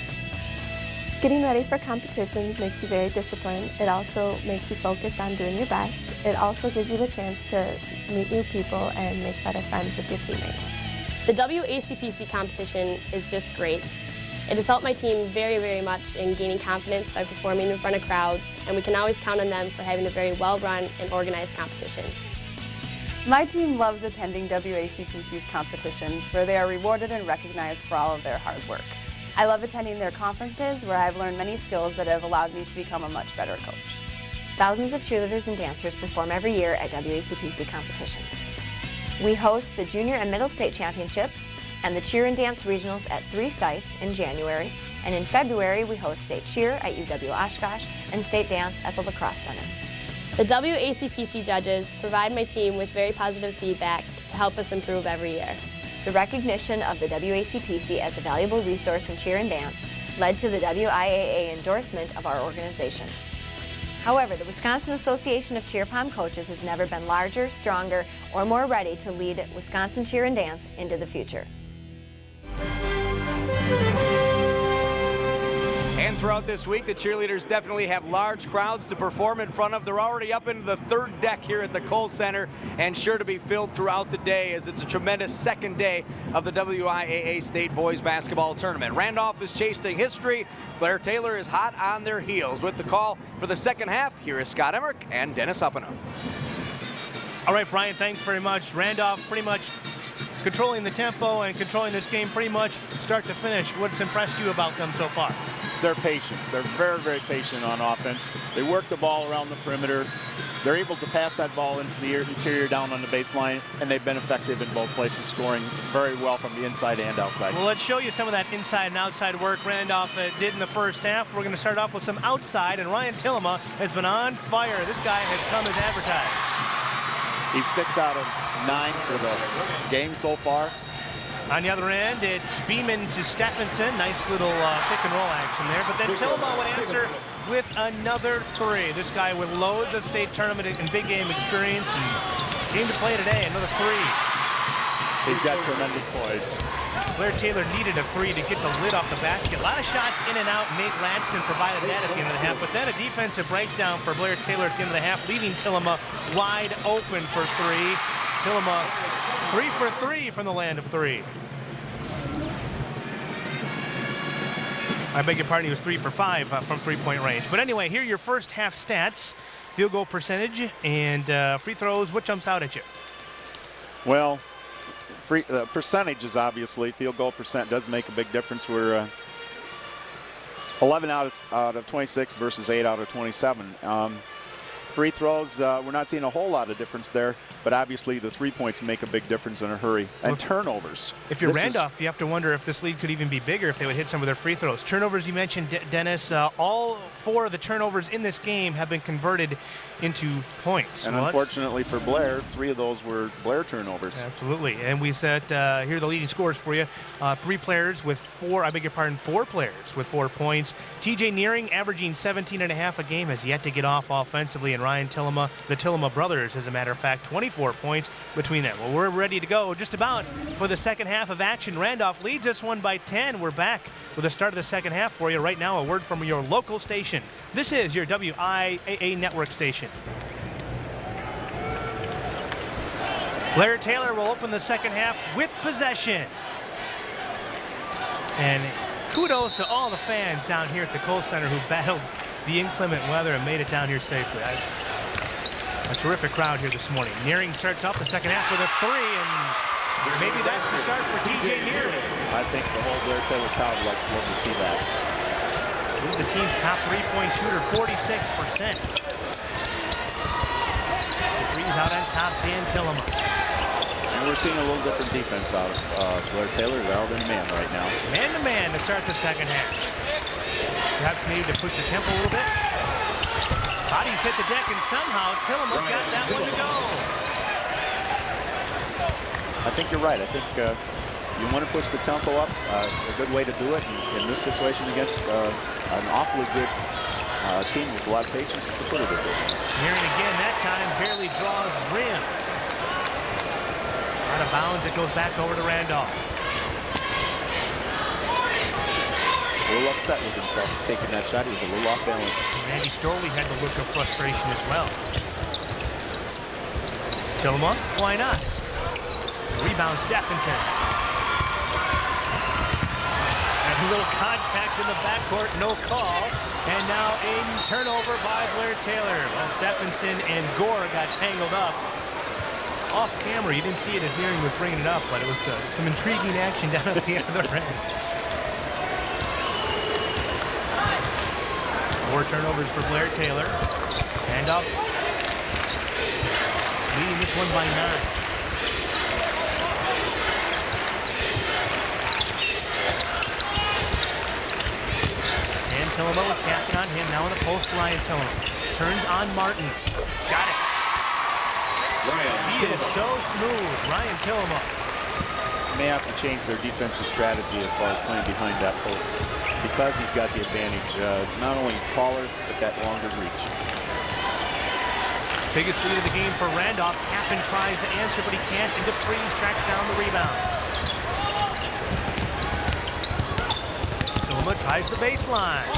Getting ready for competitions makes you very disciplined. It also makes you focus on doing your best. It also gives you the chance to meet new people and make better friends with your teammates. The WACPC competition is just great. It has helped my team very, very much in gaining confidence by performing in front of crowds, and we can always count on them for having a very well-run and organized competition. My team loves attending WACPC's competitions where they are rewarded and recognized for all of their hard work. I love attending their conferences where I've learned many skills that have allowed me to become a much better coach. Thousands of cheerleaders and dancers perform every year at WACPC competitions. We host the Junior and Middle State Championships and the Cheer and Dance Regionals at 3 sites in January, and in February we host State Cheer at UW-Oshkosh and State Dance at the Lacrosse Center. The WACPC judges provide my team with very positive feedback to help us improve every year. The recognition of the WACPC as a valuable resource in cheer and dance led to the WIAA endorsement of our organization. However, the Wisconsin Association of Cheer Pom Coaches has never been larger, stronger, or more ready to lead Wisconsin cheer and dance into the future. And throughout this week, the cheerleaders definitely have large crowds to perform in front of. They're already up into the 3rd deck here at the Kohl Center and sure to be filled throughout the day as it's a tremendous second day of the WIAA State Boys Basketball Tournament. Randolph is chasing history. Blair Taylor is hot on their heels. With the call for the second half, here is Scott Emmerich and Dennis Uppingham. All right, Brian, thanks very much. Randolph pretty much controlling the tempo and controlling this game pretty much start to finish. What's impressed you about them so far? Their patience. They're very, very patient on offense. They work the ball around the perimeter. They're able to pass that ball into the interior down on the baseline, and they've been effective in both places, scoring very well from the inside and outside. Well, let's show you some of that inside and outside work Randolph did in the first half. We're going to start off with some outside, and Ryan Tillema has been on fire. This guy has come as advertised. He's 6 out of 9 for the game so far. On the other end, it's Beeman to Stephenson. Nice little pick and roll action there. But then Tillema would answer with another 3. This guy with loads of state tournament and big game experience and came to play today. Another 3. He's got tremendous poise. Blair Taylor needed a 3 to get the lid off the basket. A lot of shots in and out. Nate Lanston provided that at the end of the half. But then a defensive breakdown for Blair Taylor at the end of the half, leaving Tillema wide open for 3. Tillema 3 for 3 from the land of 3. I beg your pardon, he was 3 for 5 from three-point range. But anyway, here are your first half stats. Field goal percentage and free throws. What jumps out at you? Well, percentages, obviously. Field goal percent does make a big difference. We're 11 out of 26 versus 8 out of 27. Free throws, we're not seeing a whole lot of difference there, but obviously the 3 points make a big difference in a hurry. And turnovers. If you're Randolph, you have to wonder if this lead could even be bigger if they would hit some of their free throws. Turnovers, you mentioned, Dennis, all 4 of the turnovers in this game have been converted into points. And unfortunately for Blair, 3 of those were Blair turnovers. Absolutely. And we said, here are the leading scores for you. 3 players with 4, 4 players with 4 points. TJ Nearing averaging 17.5 a game, has yet to get off offensively. And Ryan Tillema, the Tillema brothers, as a matter of fact, 24 points between them. Well, we're ready to go just about for the second half of action. Randolph leads us 1 by 10. We're back with the start of the second half for you. Right now, a word from your local station. This is your WIAA network station. Blair Taylor will open the second half with possession. And kudos to all the fans down here at the Kohl Center who battled the inclement weather and made it down here safely. That's a terrific crowd here this morning. Nearing starts off the second half with a 3, and maybe that's the start for TJ Nearing. I think the whole Blair Taylor crowd would love to see that. He's the team's top 3-point shooter, 46%. The three's out on top, Dan Tillema. And we're seeing a little different defense out of Blair Taylor. They're out in man right now. Man-to-man to start the second half. Perhaps needed to push the tempo a little bit. Bodies hit the deck, and somehow Tillema got that one to go. I think you're right. I think you want to push the tempo up. A good way to do it in this situation against an awfully good team with a lot of patience to put it at this. Nearing again, that time barely draws rim. Out of bounds, it goes back over to Randolph. A little upset with himself taking that shot. He was a little off balance. Randy Storley had the look of frustration as well. Tillema, why not? Rebound, Stephenson. And a little contact in the backcourt, no call. And now a turnover by Blair Taylor. Well, Stephenson and Gore got tangled up. Off camera, you didn't see it as Nearing was bringing it up, but it was some intriguing action down at the other end. 4 turnovers for Blair Taylor. Handoff. Leading this one by 9. And Tillema with Captain on him. Now in the post, Ryan Tillema. Turns on Martin. Got it. He is so smooth. Ryan Tillema. May have to change their defensive strategy as far as playing behind that post because he's got the advantage, not only taller, but that longer reach. Biggest lead of the game for Randolph. Captain tries to answer, but he can't. And DeFries tracks down the rebound. Tillema tries the baseline.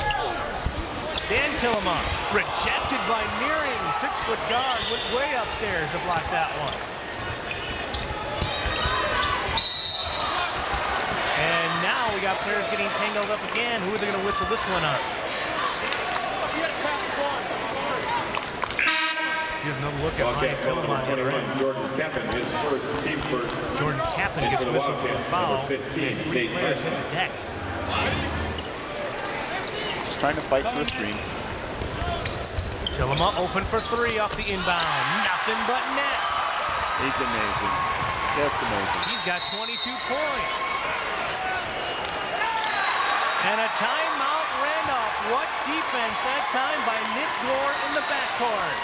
Dan Tillema rejected by Nearing. 6-foot guard went way upstairs to block that one. And now we got players getting tangled up again. Who are they going to whistle this one on? Here's another look at Ryan Tillema on the other end. Jordan Kappen is first, team first. Jordan Kappen gets whistled for a foul. And 3 players hit the deck. Just trying to fight through a screen. Tillema open for 3 off the inbound. Nothing but net. He's amazing. Just amazing. He's got 22 points. And a timeout, Randolph. What defense that time by Nick Gore in the backcourt.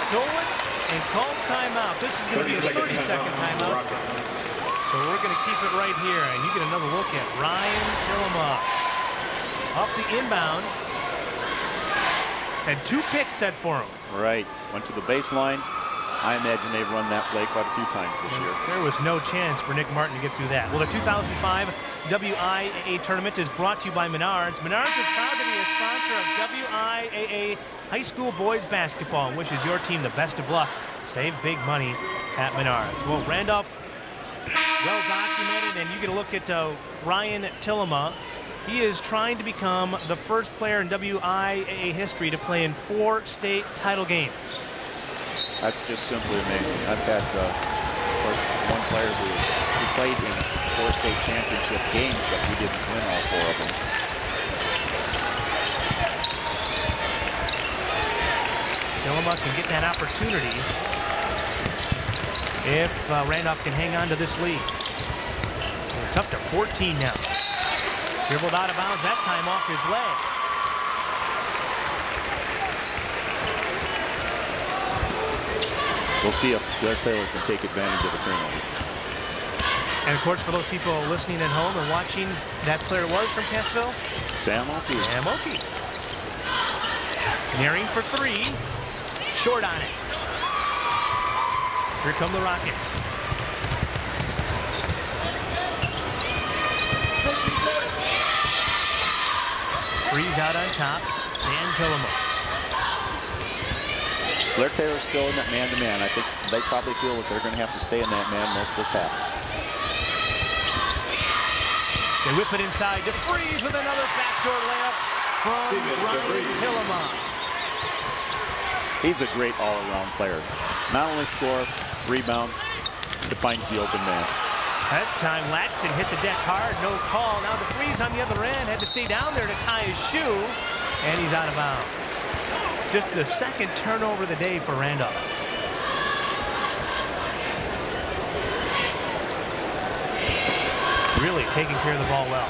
Stolen and called timeout. This is going to be a 30-second timeout. So we're going to keep it right here. And you get another look at Ryan Tillema. Off the inbound. Had 2 picks set for him. Right. Went to the baseline. I imagine they've run that play quite a few times this year. There was no chance for Nick Martin to get through that. Well, the 2005 WIAA tournament is brought to you by Menards. Menards is proud to be a sponsor of WIAA high school boys basketball and wishes your team the best of luck. Save big money at Menards. Well, Randolph, well documented, and you get a look at Ryan Tillema. He is trying to become the first player in WIAA history to play in 4 state title games. That's just simply amazing. I've had, of course, one player who played in 4 state championship games, but he didn't win all 4 of them. Tillamook can get that opportunity if Randolph can hang on to this lead. It's up to 14 now. Dribbled out of bounds that time off his leg. We'll see if Blair Taylor can take advantage of a turnover. And of course, for those people listening at home and watching, that player was from Cassville? Sam Oakey. Sam Oakey. Nearing for 3. Short on it. Here come the Rockets. Freeze out on top. Dan Tillamook. Blair Taylor's still in that man-to-man. I think they probably feel that they're going to have to stay in that man most of this half. They whip it inside to Freeze with another backdoor layup from Ryan Tillamook. He's a great all-around player. Not only score, rebound, defines the open man. That time Laxton hit the deck hard, no call. Now the Freeze on the other end had to stay down there to tie his shoe, and he's out of bounds. Just the second turnover of the day for Randolph. Really taking care of the ball well.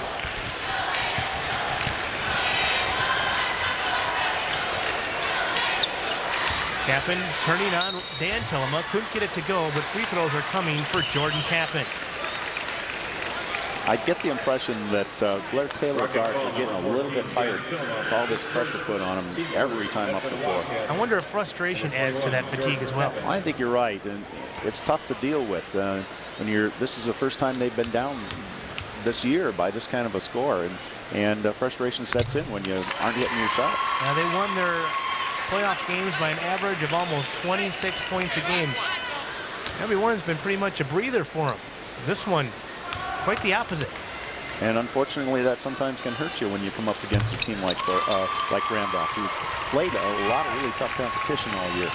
Kappen turning on Dan Tillamook. Couldn't get it to go, but free throws are coming for Jordan Kappen. I get the impression that Blair Taylor guards are getting a little bit tired with all this pressure put on them every time up the floor. I wonder if frustration adds to that fatigue as well. I think you're right, and it's tough to deal with when this is the first time they've been down this year by this kind of a score, and frustration sets in when you aren't hitting your shots. Now they won their playoff games by an average of almost 26 points a game. Every one's been pretty much a breather for them. This one, quite the opposite. And unfortunately, that sometimes can hurt you when you come up against a team like Randolph, who's played a lot of really tough competition all year.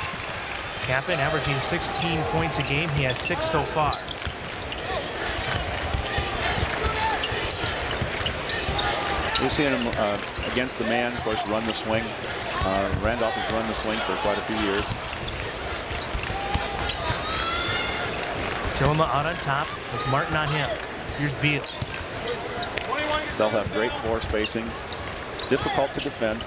Kappen averaging 16 points a game. He has 6 so far. We've seen him against the man, of course, run the swing. Randolph has run the swing for quite a few years. Tillamook out on top with Martin on him. Here's Beal. They'll have great floor spacing, difficult to defend.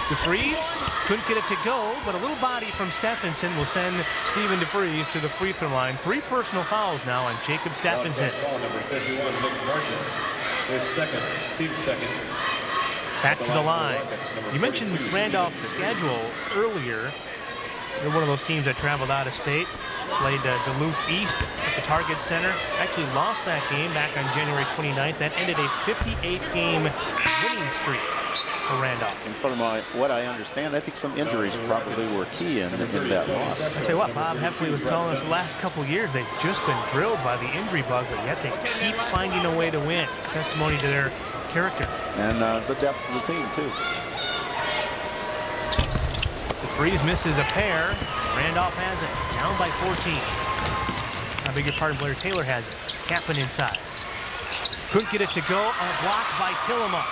DeFries couldn't get it to go, but a little body from Stephenson will send Steven DeFries to the free throw line. 3 personal fouls now on Jacob Stephenson. Foul number 51, Nick Martin. His second, team second. Back to the line. You mentioned Randolph's schedule earlier. They're one of those teams that traveled out of state, played Duluth East at the Target Center. Actually lost that game back on January 29th. That ended a 58-game winning streak for Randolph. And from what I understand, I think some injuries probably were key in that loss. I tell you what, Bob Heffley was telling us the last couple years they've just been drilled by the injury bug, but yet they keep finding a way to win. Testimony to their character. And the depth of the team, too. DeFries misses a pair. Randolph has it. Down by 14. I beg your pardon, Blair Taylor has it. Kappen inside. Couldn't get it to go. On a block by Tillamook.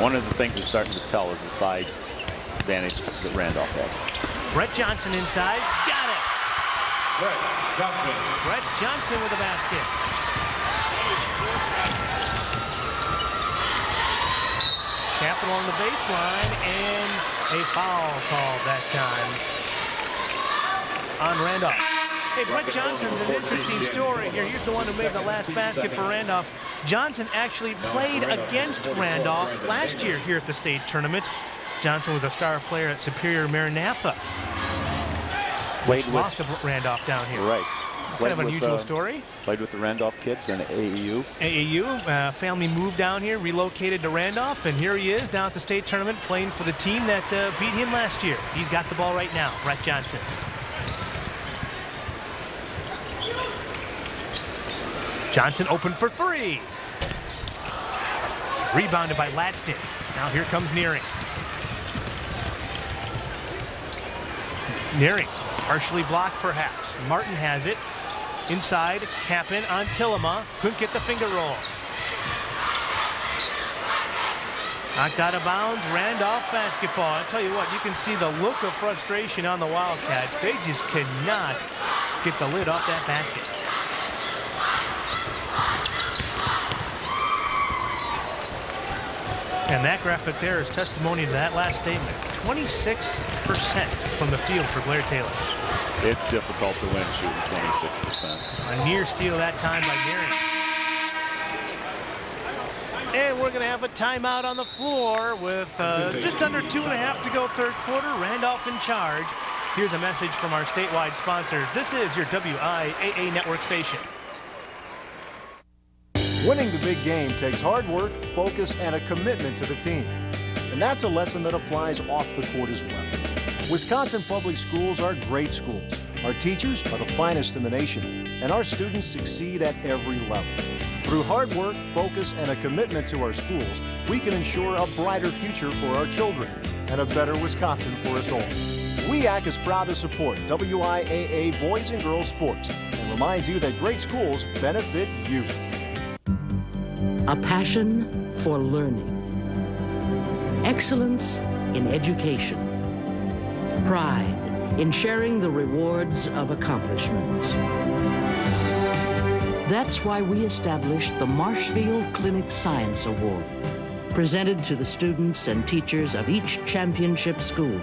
One of the things that's starting to tell is the size advantage that Randolph has. Brett Johnson inside. Got it. Brett Johnson. Brett Johnson with a basket. Kappen on the baseline, and a foul called that time on Randolph. Hey, Brett Johnson's an interesting story here. He's the one who made the last basket for Randolph. Johnson actually played against Randolph last year here at the state tournament. Johnson was a star player at Superior Maranatha, which lost to Randolph down here. Right. Kind of unusual story. Played with the Randolph kids in AAU. AAU, family moved down here, relocated to Randolph, and here he is down at the state tournament playing for the team that beat him last year. He's got the ball right now, Brett Johnson. Johnson open for three. Rebounded by Latston. Now here comes Nearing. Nearing, partially blocked perhaps. Martin has it. Inside, Kappen on Tillema. Couldn't get the finger roll. Knocked out of bounds, Randolph basketball. I tell you what, you can see the look of frustration on the Wildcats. They just cannot get the lid off that basket. And that graphic there is testimony to that last statement. 26% from the field for Blair Taylor. It's difficult to win shooting 26%. A near steal that time by Nearing. And we're going to have a timeout on the floor with just under 2.5 to go third quarter. Randolph in charge. Here's a message from our statewide sponsors. This is your WIAA network station. Winning the big game takes hard work, focus, and a commitment to the team. And that's a lesson that applies off the court as well. Wisconsin public schools are great schools. Our teachers are the finest in the nation, and our students succeed at every level. Through hard work, focus, and a commitment to our schools, we can ensure a brighter future for our children and a better Wisconsin for us all. WIAC is proud to support WIAA boys and girls sports and reminds you that great schools benefit you. A passion for learning. Excellence in education. Pride in sharing the rewards of accomplishment. That's why we established the Marshfield Clinic Science Award, presented to the students and teachers of each championship school.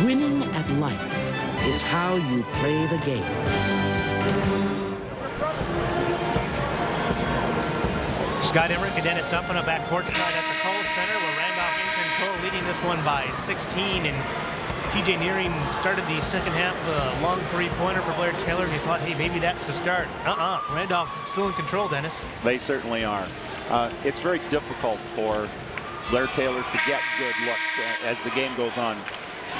Winning at life, it's how you play the game. Scott Emmerich and Dennis up on a backcourt side at the Kohl Center, where Randolph in control, leading this one by 16. And TJ Nearing started the second half with a long three-pointer for Blair Taylor, and you thought, hey, maybe that's the start. Randolph still in control, Dennis. They certainly are. It's very difficult for Blair Taylor to get good looks as the game goes on.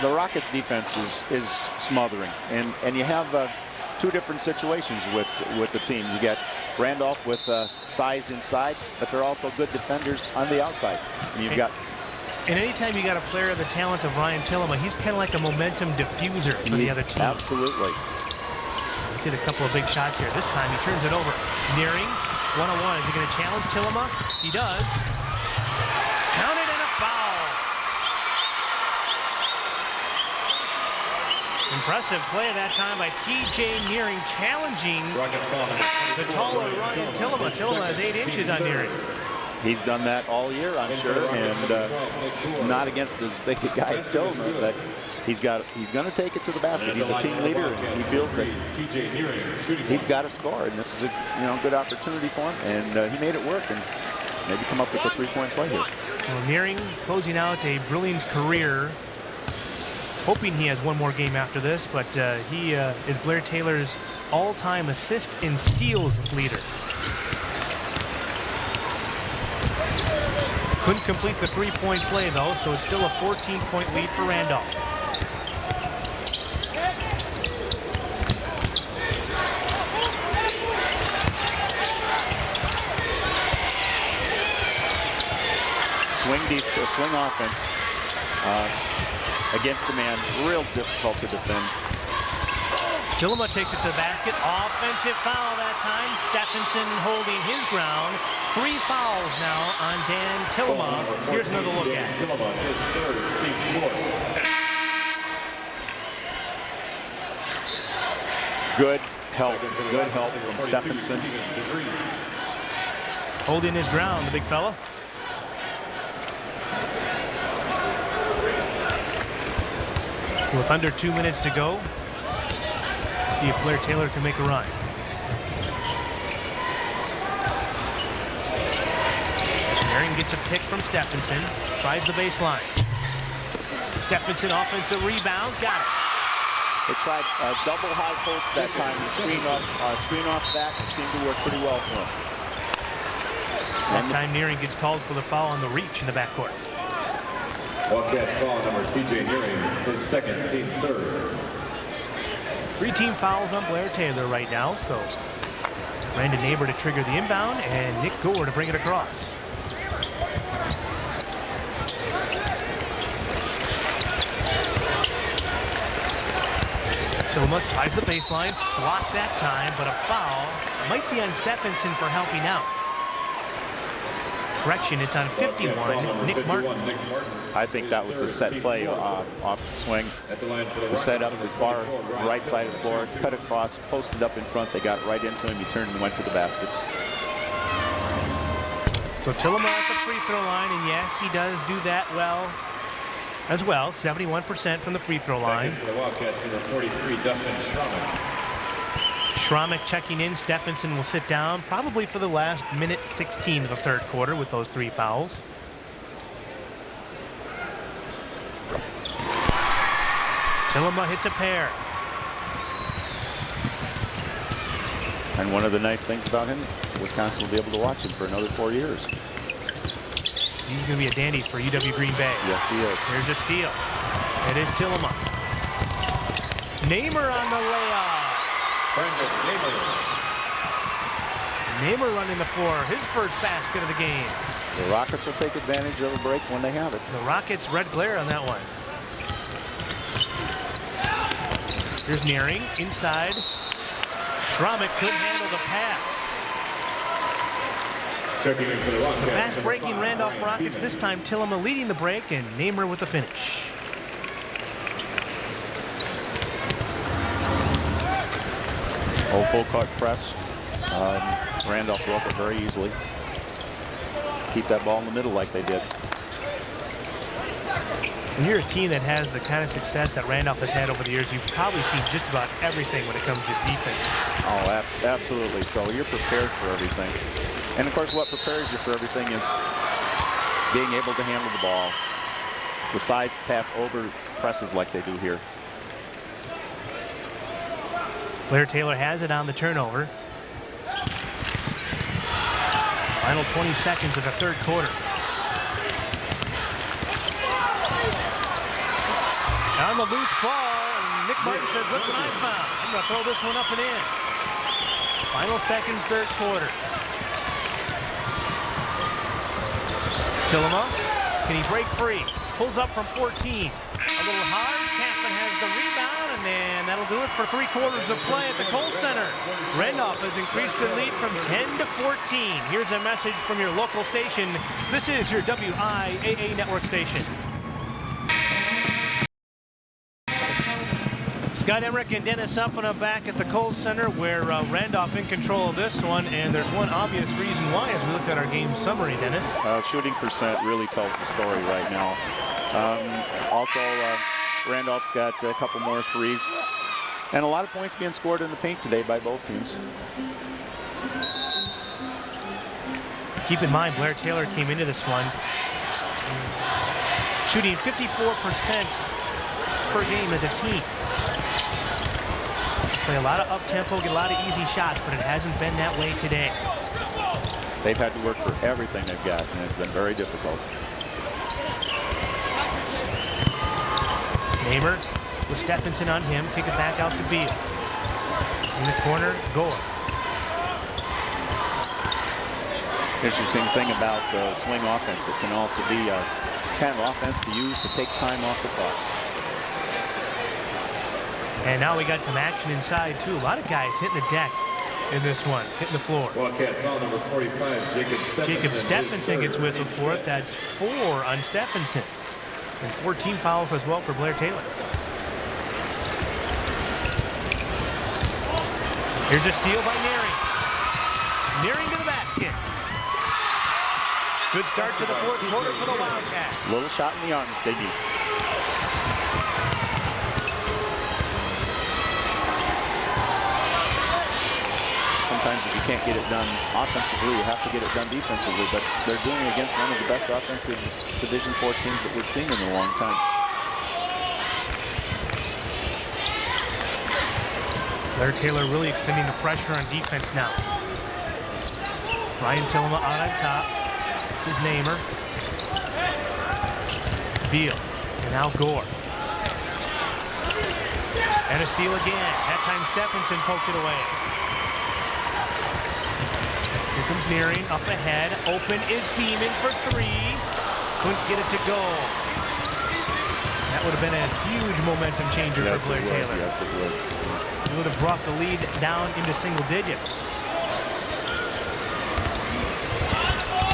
The Rockets' defense is smothering, and you have two different situations with the team. You get Randolph with size inside, but they're also good defenders on the outside. And you've got. And anytime you got a player of the talent of Ryan Tillema, he's kind of like a momentum diffuser for the other team. Absolutely. He's hit a couple of big shots here. This time he turns it over. Nearing, one-on-one. Is he going to challenge Tillema? He does. Counted and a foul. Impressive play that time by TJ Nearing, challenging the taller Ryan Tillema. Tillema has 8 inches on Nearing. He's done that all year, I'm sure, and not against as big a guy as Tillema, but he's going to take it to the basket. He's a team leader, and he feels that he's got to score, and this is a good opportunity for him, and he made it work and maybe come up with a three-point play here. Well, Nearing closing out a brilliant career. Hoping he has one more game after this, but he is Blair Taylor's all-time assist and steals leader. Couldn't complete the three-point play, though, so it's still a 14-point lead for Randolph. Swing offense. Against the man, real difficult to defend. Tillema takes it to the basket. Offensive foul that time. Stephenson holding his ground. 3 fouls now on Dan Tillema. Here's another look at it. Good help from Stephenson. Holding his ground, the big fella. With under 2 minutes to go, see if Blair Taylor can make a run. Nearing gets a pick from Stephenson, tries the baseline. Stephenson offensive rebound, got it. They tried a double high post that time and screen off that. It seemed to work pretty well for them. That time Nearing gets called for the foul on the reach in the backcourt. Wildcat foul number TJ Nearing, his second, team third. 3 team fouls on Blair Taylor right now, so Brandon Neighbor to trigger the inbound and Nick Gore to bring it across. Tillema tries the baseline, blocked that time, but a foul might be on Stephenson for helping out. Correction, it's on 51, Nick Martin. I think that was a set play off the swing. The set up the far right side of the floor, cut across, posted up in front. They got right into him. He turned and went to the basket. So Tillema at the free throw line, and yes, he does do that well as well. 71% from the free throw line. For the Wildcats, number 43, Dustin Schramek. Schramek checking in. Stephenson will sit down probably for the last minute 16 of the third quarter with those 3 fouls. Tillema hits a pair. And one of the nice things about him, Wisconsin will be able to watch him for another 4 years. He's going to be a dandy for UW Green Bay. Yes, he is. Here's a steal. It is Tillema. Nehmer on the layup. Brandon Nehmer running the floor. His first basket of the game. The Rockets will take advantage of a break when they have it. The Rockets red glare on that one. Here's Nearing inside. Schramek couldn't handle the pass. Checking in for the Rockets. The fast-breaking Randolph Rockets, this time Tillema leading the break and Nehmer with the finish. Oh, full court press. Randolph broke it very easily. Keep that ball in the middle like they did. When you're a team that has the kind of success that Randolph has had over the years, you've probably seen just about everything when it comes to defense. Oh, absolutely. So you're prepared for everything. And of course, what prepares you for everything is being able to handle the ball. The size to pass over presses like they do here. Blair Taylor has it on the turnover. Final 20 seconds of the third quarter. On the loose ball, and Nick Martin says, look what I found. I'm going to throw this one up and in. Final seconds, third quarter. Tillema, can he break free? Pulls up from 14. A little hard. Kaplan has the rebound, and then that'll do it for 3/4 of play at the Kohl Center. Randolph has increased their lead from 10 to 14. Here's a message from your local station. This is your WIAA network station. Scott Emmerich and Dennis Uppana back at the Kohl Center, where Randolph in control of this one, and there's one obvious reason why as we look at our game summary, Dennis. Shooting percent really tells the story right now. Also, Randolph's got a couple more threes, and a lot of points being scored in the paint today by both teams. Keep in mind, Blair Taylor came into this one shooting 54% per game as a team. Play a lot of up-tempo, get a lot of easy shots, but it hasn't been that way today. They've had to work for everything they've got, and it's been very difficult. Nehmer with Stephenson on him, kick it back out to Beal. In the corner, Gore. Interesting thing about the swing offense, it can also be a kind of offense to use to take time off the clock. And now we got some action inside, too. A lot of guys hitting the deck in this one, hitting the floor. Wildcat foul number 45, Jacob Stephenson gets whistled for it. That's 4 on Stephenson. And 14 fouls as well for Blair Taylor. Here's a steal by Nearing. Nearing to the basket. Good start to the fourth quarter for the Wildcats. Little shot in the arm they need. Sometimes if you can't get it done offensively, you have to get it done defensively, but they're doing it against one of the best offensive Division IV teams that we've seen in a long time. Blair Taylor really extending the pressure on defense now. Ryan Tillema out on top. This is Namer. Beal. And now Gore. And a steal again. That time Stephenson poked it away. Here comes Nearing up ahead. Open is Beeman for three. Couldn't get it to go. That would have been a huge momentum changer for Blair Taylor. Yes, it would. It would have brought the lead down into single digits.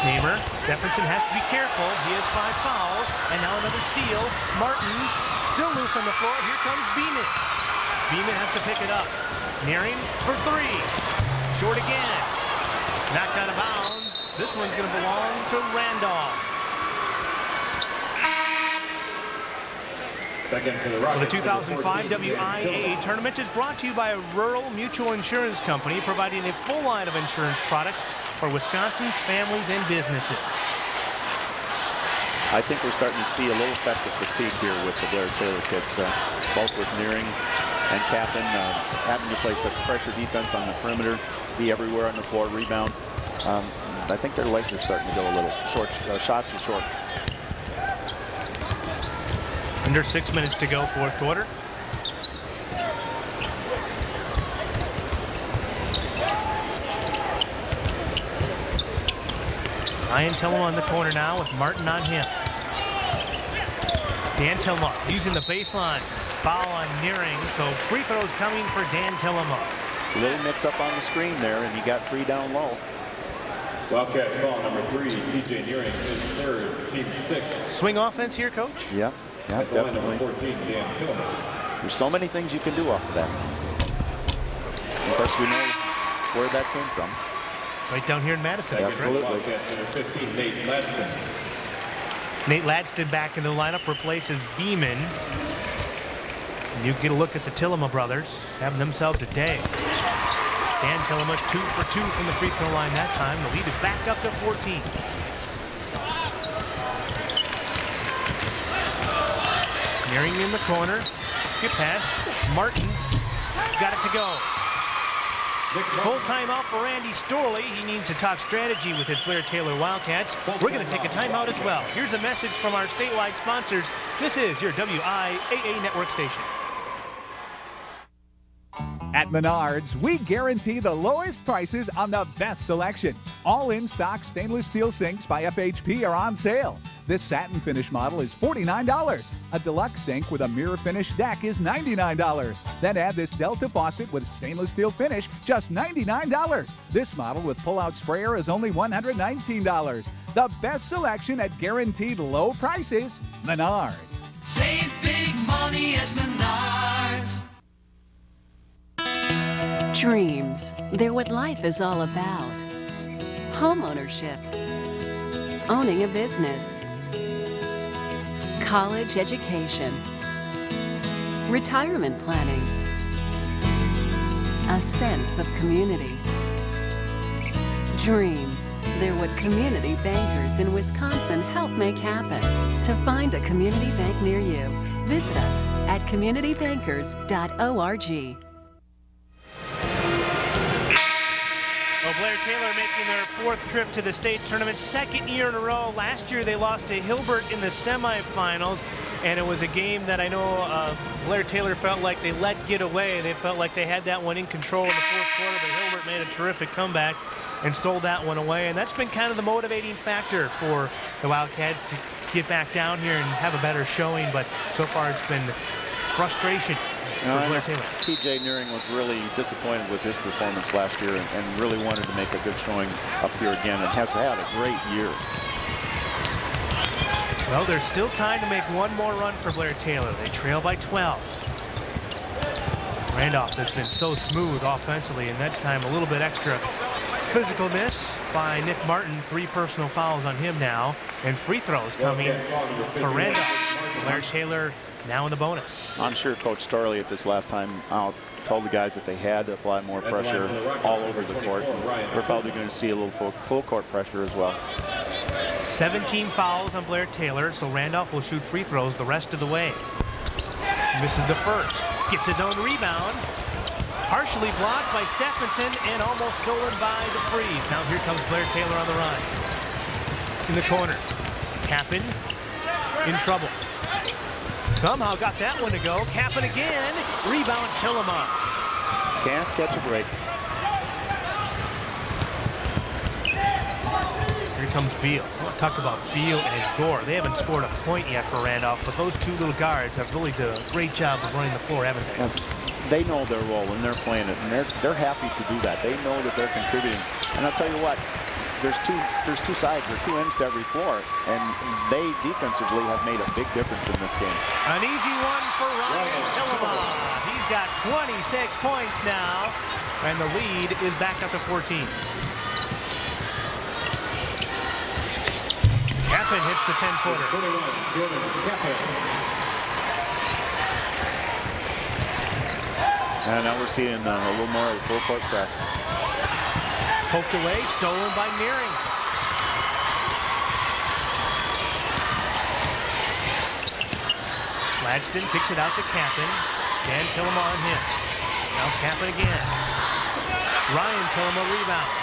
Namer, Stephenson has to be careful. He has 5 fouls, and now another steal. Martin still loose on the floor. Here comes Beeman. Beeman has to pick it up. Nearing for three. Short again. Knocked out of bounds. This one's going to belong to Randolph. Well, the 2005 WIAA tournament is brought to you by Rural Mutual Insurance Company, providing a full line of insurance products for Wisconsin's families and businesses. I think we're starting to see a little effect of fatigue here with the Blair Taylor kids, both with Nearing and Captain having to play such pressure defense on the perimeter, be everywhere on the floor, rebound. I think their legs are starting to go a little short. Shots are short. Under 6 minutes to go, fourth quarter. Ryan Tillema on the corner now with Martin on him. Dan Tillema using the baseline. Foul on Nearing, so free throws coming for Dan Tillema. A little mix up on the screen there, and he got free down low. Wildcat foul number 3, TJ Nearing, his third, team 6. Swing offense here, Coach? Yeah, definitely. 14, Dan Tillema. There's so many things you can do off of that. And of course, we know where that came from. Right down here in Madison. Absolutely. Wildcat number 15, Nate Ladston. Nate Ladston back in the lineup replaces Beeman. And you get a look at the Tillema brothers having themselves a day. Dan Tillema 2 for 2 from the free throw line that time. The lead is back up to 14. Nearing in the corner. Skip pass. Martin got it to go. Full timeout for Randy Storley. He needs to talk strategy with his Blair Taylor Wildcats. We're going to take a timeout as well. Here's a message from our statewide sponsors. This is your WIAA network station. At Menards, we guarantee the lowest prices on the best selection. All in-stock stainless steel sinks by FHP are on sale. This satin finish model is $49. A deluxe sink with a mirror finish deck is $99. Then add this Delta faucet with stainless steel finish, just $99. This model with pull-out sprayer is only $119. The best selection at guaranteed low prices. Menards. Save big money at Menards. Dreams, they're what life is all about. Homeownership, owning a business, college education, retirement planning, a sense of community. Dreams, they're what community bankers in Wisconsin help make happen. To find a community bank near you, visit us at communitybankers.org. Blair Taylor making their fourth trip to the state tournament, second year in a row. Last year they lost to Hilbert in the semifinals, and it was a game that I know Blair Taylor felt like they let get away. They felt like they had that one in control in the fourth quarter, but Hilbert made a terrific comeback and stole that one away, and that's been kind of the motivating factor for the Wildcats to get back down here and have a better showing, but so far it's been frustration. TJ Nearing was really disappointed with his performance last year and really wanted to make a good showing up here again, and has had a great year. Well, there's still time to make one more run for Blair Taylor. They trail by 12. Randolph has been so smooth offensively, and that time a little bit extra physicalness by Nick Martin. 3 personal fouls on him now, and free throws coming for Randolph. Blair Taylor now in the bonus. I'm sure Coach Starley at this last time out told the guys that they had to apply more pressure all over the court. We're probably going to see a little full court pressure as well. 17 fouls on Blair Taylor, so Randolph will shoot free throws the rest of the way. Misses the first. Gets his own rebound. Partially blocked by Stephenson and almost stolen by the Freeze. Now here comes Blair Taylor on the run. In the corner. Kappen in trouble. Somehow got that one to go. Kappen again. Rebound Tillema. Can't catch a break. Here comes Beal. Talk about Beal and Gore. They haven't scored a point yet for Randolph, but those two little guards have really done a great job of running the floor, haven't they? Yeah. They know their role and they're playing it, and they're happy to do that. They know that they're contributing. And I'll tell you what, there's two sides, there are two ends to every floor, and they defensively have made a big difference in this game. An easy one for Ryan Tillema. He's got 26 points now, and the lead is back up to 14. Kappen hits the 10-footer. And now we're seeing a little more of the full court press. Poked away, stolen by Nearing. Gladstone kicks it out to Kappen. Dan Tillema on him. Now Kappen again. Ryan Tillema rebounds.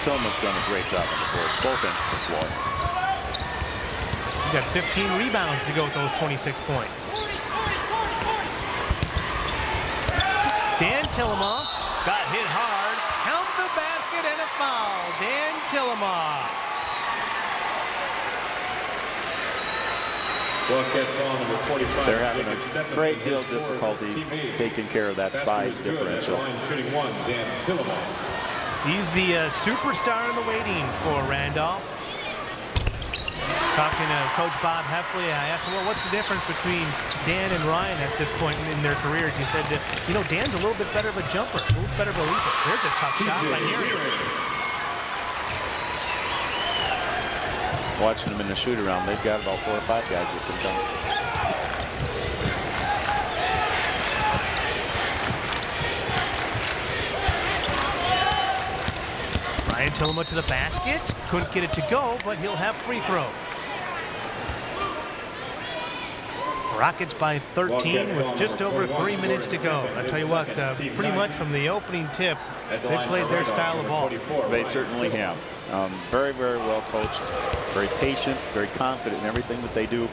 Tillema's done a great job on the boards, both ends of the floor. He's got 15 rebounds to go with those 26 points. Dan Tillema got hit hard. Count the basket and a foul. Dan Tillema. They're having a great deal of difficulty taking care of that size differential. He's the superstar in the waiting for Randolph. Talking to Coach Bob Heffley, I asked him, well, what's the difference between Dan and Ryan at this point in their careers? He said, you know, Dan's a little bit better of a jumper, a little better of a leaper. There's a tough shot by Nearing. Watching them in the shoot-around, they've got about 4 or 5 guys that can dunk. Ryan Tillema to the basket. Couldn't get it to go, but he'll have free throws. Rockets by 13 with just over 3 minutes to go. I tell you what, pretty much from the opening tip, they've played their style of ball. They certainly have. Very, very well coached, very patient, very confident in everything that they do.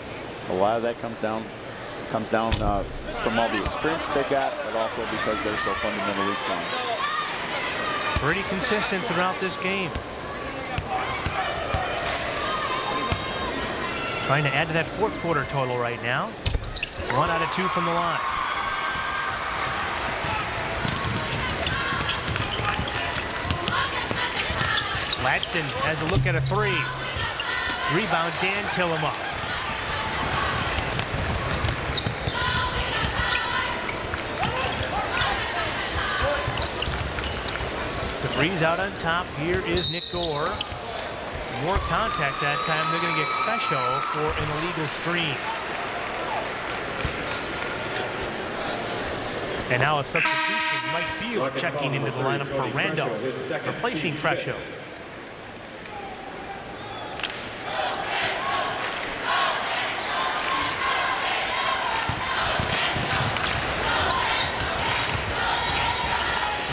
A lot of that comes down from all the experience they've got, but also because they're so fundamentally strong. Pretty consistent throughout this game. Trying to add to that fourth quarter total right now. 1 out of 2 from the line. Gladstone has a look at a 3. Rebound, Dan Tillema. The three's out on top. Here is Nick Gore. More contact that time. They're going to get Fesho for an illegal screen. And now a substitution. Mike Beal checking into the lineup for Randolph, replacing Fesho.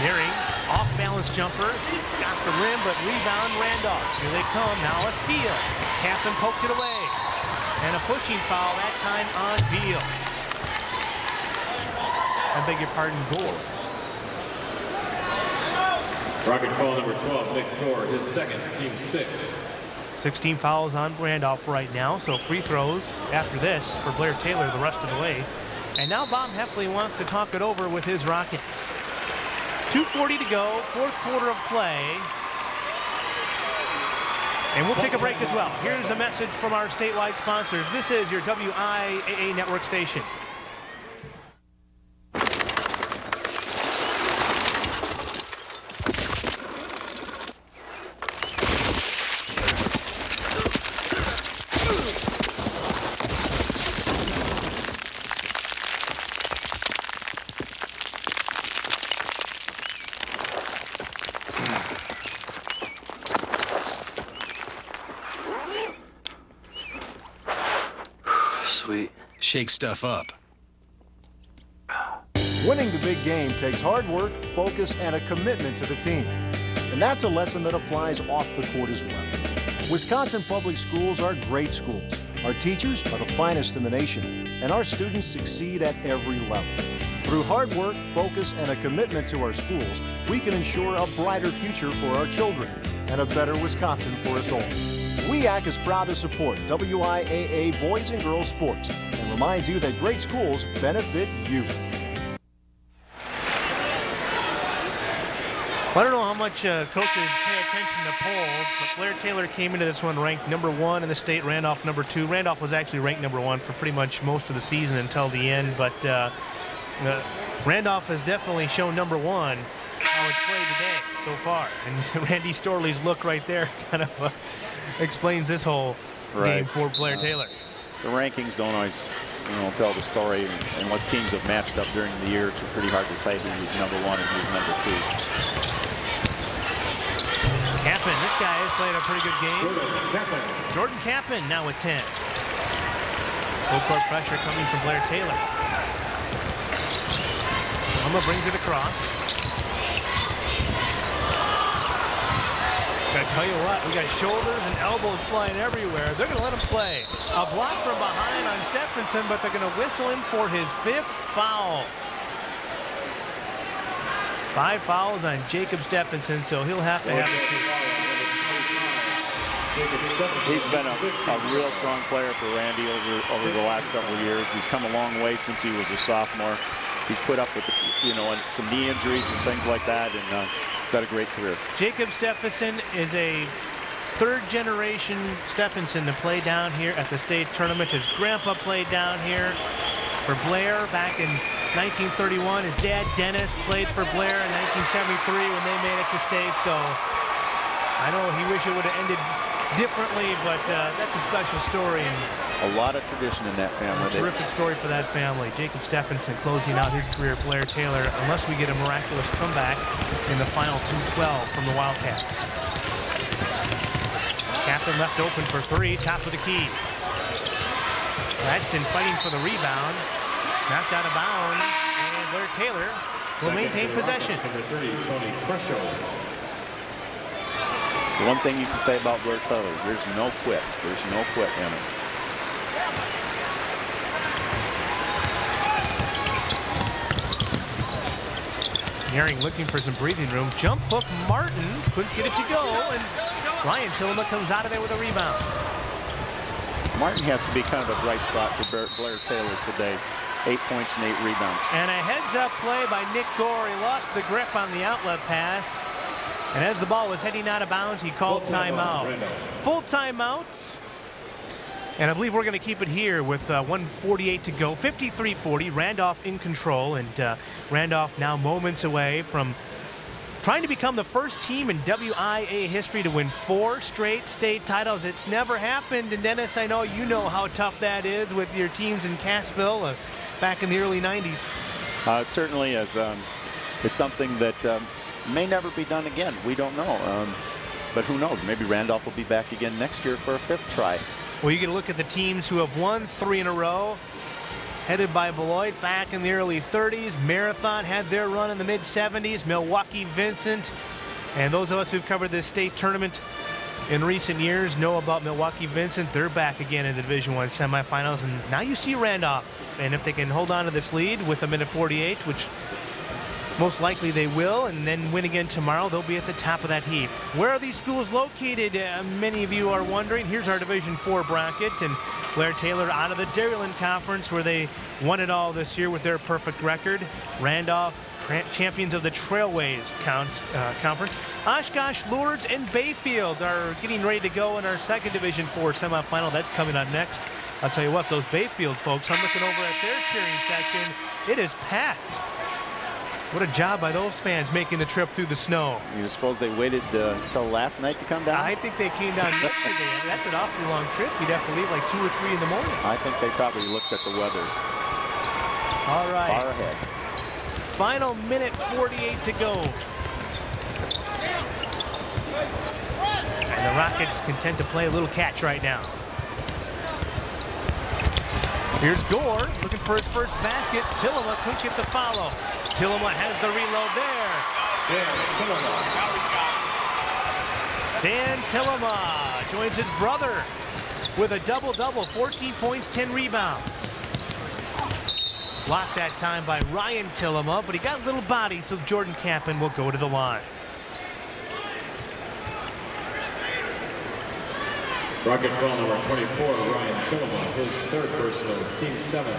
Nearing, off-balance jumper. Got the rim, but rebound Randolph. Here they come. Now a steal. Kappen poked it away. And a pushing foul that time on Beal. I beg your pardon, Gore. Rocket foul number 12, Nick Gore, his second, team 6. 16 fouls on Randolph right now, so free throws after this for Blair Taylor the rest of the way. And now Bob Heffley wants to talk it over with his Rockets. 2:40 to go, fourth quarter of play. And we'll take a break as well. Here's a message from our statewide sponsors. This is your WIAA network station. Sweet. Shake stuff up. Winning the big game takes hard work, focus, and a commitment to the team. And that's a lesson that applies off the court as well. Wisconsin public schools are great schools. Our teachers are the finest in the nation, and our students succeed at every level. Through hard work, focus, and a commitment to our schools, we can ensure a brighter future for our children and a better Wisconsin for us all. WIAA is proud to support WIAA boys and girls sports and reminds you that great schools benefit you. I don't know how much coaches pay attention to polls, but Blair Taylor came into this one ranked #1 in the state, Randolph #2. Randolph was actually ranked #1 for pretty much most of the season until the end, but Randolph has definitely shown #1 how it's played today so far. And Randy Storley's look right there kind of explains this whole game for Blair Taylor. The rankings don't always tell the story, and what teams have matched up during the year. It's pretty hard to say who's #1 and who's #2. Kappen, this guy has played a pretty good game. Jordan Kappen now with 10. Full court pressure coming from Blair Taylor. Alma brings it across. Gotta tell you what, we got shoulders and elbows flying everywhere. They're gonna let him play. A block from behind on Stephenson, but they're gonna whistle him for his 5th foul. 5 fouls on Jacob Stephenson, so he'll have to have it. He's been a real strong player for Randy over the last several years. He's come a long way since he was a sophomore. He's put up with, some knee injuries and things like that, and he's had a great career. Jacob Stephenson is a 3rd-generation Stephenson to play down here at the state tournament. His grandpa played down here for Blair back in 1931. His dad, Dennis, played for Blair in 1973 when they made it to state. So I know he wished it would have ended differently, but that's a special story. And a lot of tradition in that family. A terrific story for that family. Jacob Stephenson closing out his career. Blair Taylor, unless we get a miraculous comeback in the final 2-12 from the Wildcats. Kappen left open for 3, top of the key. Braxton fighting for the rebound. Knocked out of bounds, and Blair Taylor will maintain possession. The one thing you can say about Blair Taylor, there's no quit. There's no quit in him. Herring looking for some breathing room. Jump hook Martin, couldn't get it to go, and Ryan Tillema comes out of there with a rebound. Martin has to be kind of a bright spot for Blair Taylor today. 8 points and 8 rebounds. And a heads-up play by Nick Gore. He lost the grip on the outlet pass. And as the ball was heading out of bounds, he called timeout. Full timeout. And I believe we're going to keep it here with 1:48 to go. 53-40, Randolph in control. And Randolph now moments away from trying to become the first team in WIAA history to win 4 straight state titles. It's never happened. And Dennis, I know you know how tough that is with your teams in Cassville back in the early 90s. It certainly is. It's something that may never be done again. We don't know. But who knows? Maybe Randolph will be back again next year for a 5th try. Well, you can look at the teams who have won 3 in a row. Headed by Beloit back in the early 30s. Marathon had their run in the mid-70s. Milwaukee Vincent. And those of us who've covered this state tournament in recent years know about Milwaukee Vincent. They're back again in the Division I semifinals. And now you see Randolph. And if they can hold on to this lead with a minute 48, which most likely they will, and then win again tomorrow, they'll be at the top of that heap. Where are these schools located? Many of you are wondering. Here's our Division IV bracket, and Blair Taylor out of the Dairyland Conference, where they won it all this year with their perfect record. Randolph, champions of the Trailways Conference. Oshkosh, Lourdes, and Bayfield are getting ready to go in our 2nd Division IV semifinal. That's coming up next. I'll tell you what, those Bayfield folks, I'm looking over at their cheering section. It is packed. What a job by those fans making the trip through the snow. You suppose they waited till last night to come down? I think they came down yesterday. That's an awfully long trip. You'd have to leave like 2 or 3 in the morning. I think they probably looked at the weather. All right. Far ahead. Final minute 48 to go. And the Rockets content to play a little catch right now. Here's Gore looking for his first basket. Tillema couldn't get the follow. Tillema has the reload there. Dan Tillema joins his brother with a double-double, 14 points, 10 rebounds. Blocked that time by Ryan Tillema, but he got a little body, so Jordan Kaplan will go to the line. Rocket foul number 24, Ryan Tillema, his third personal, team 7.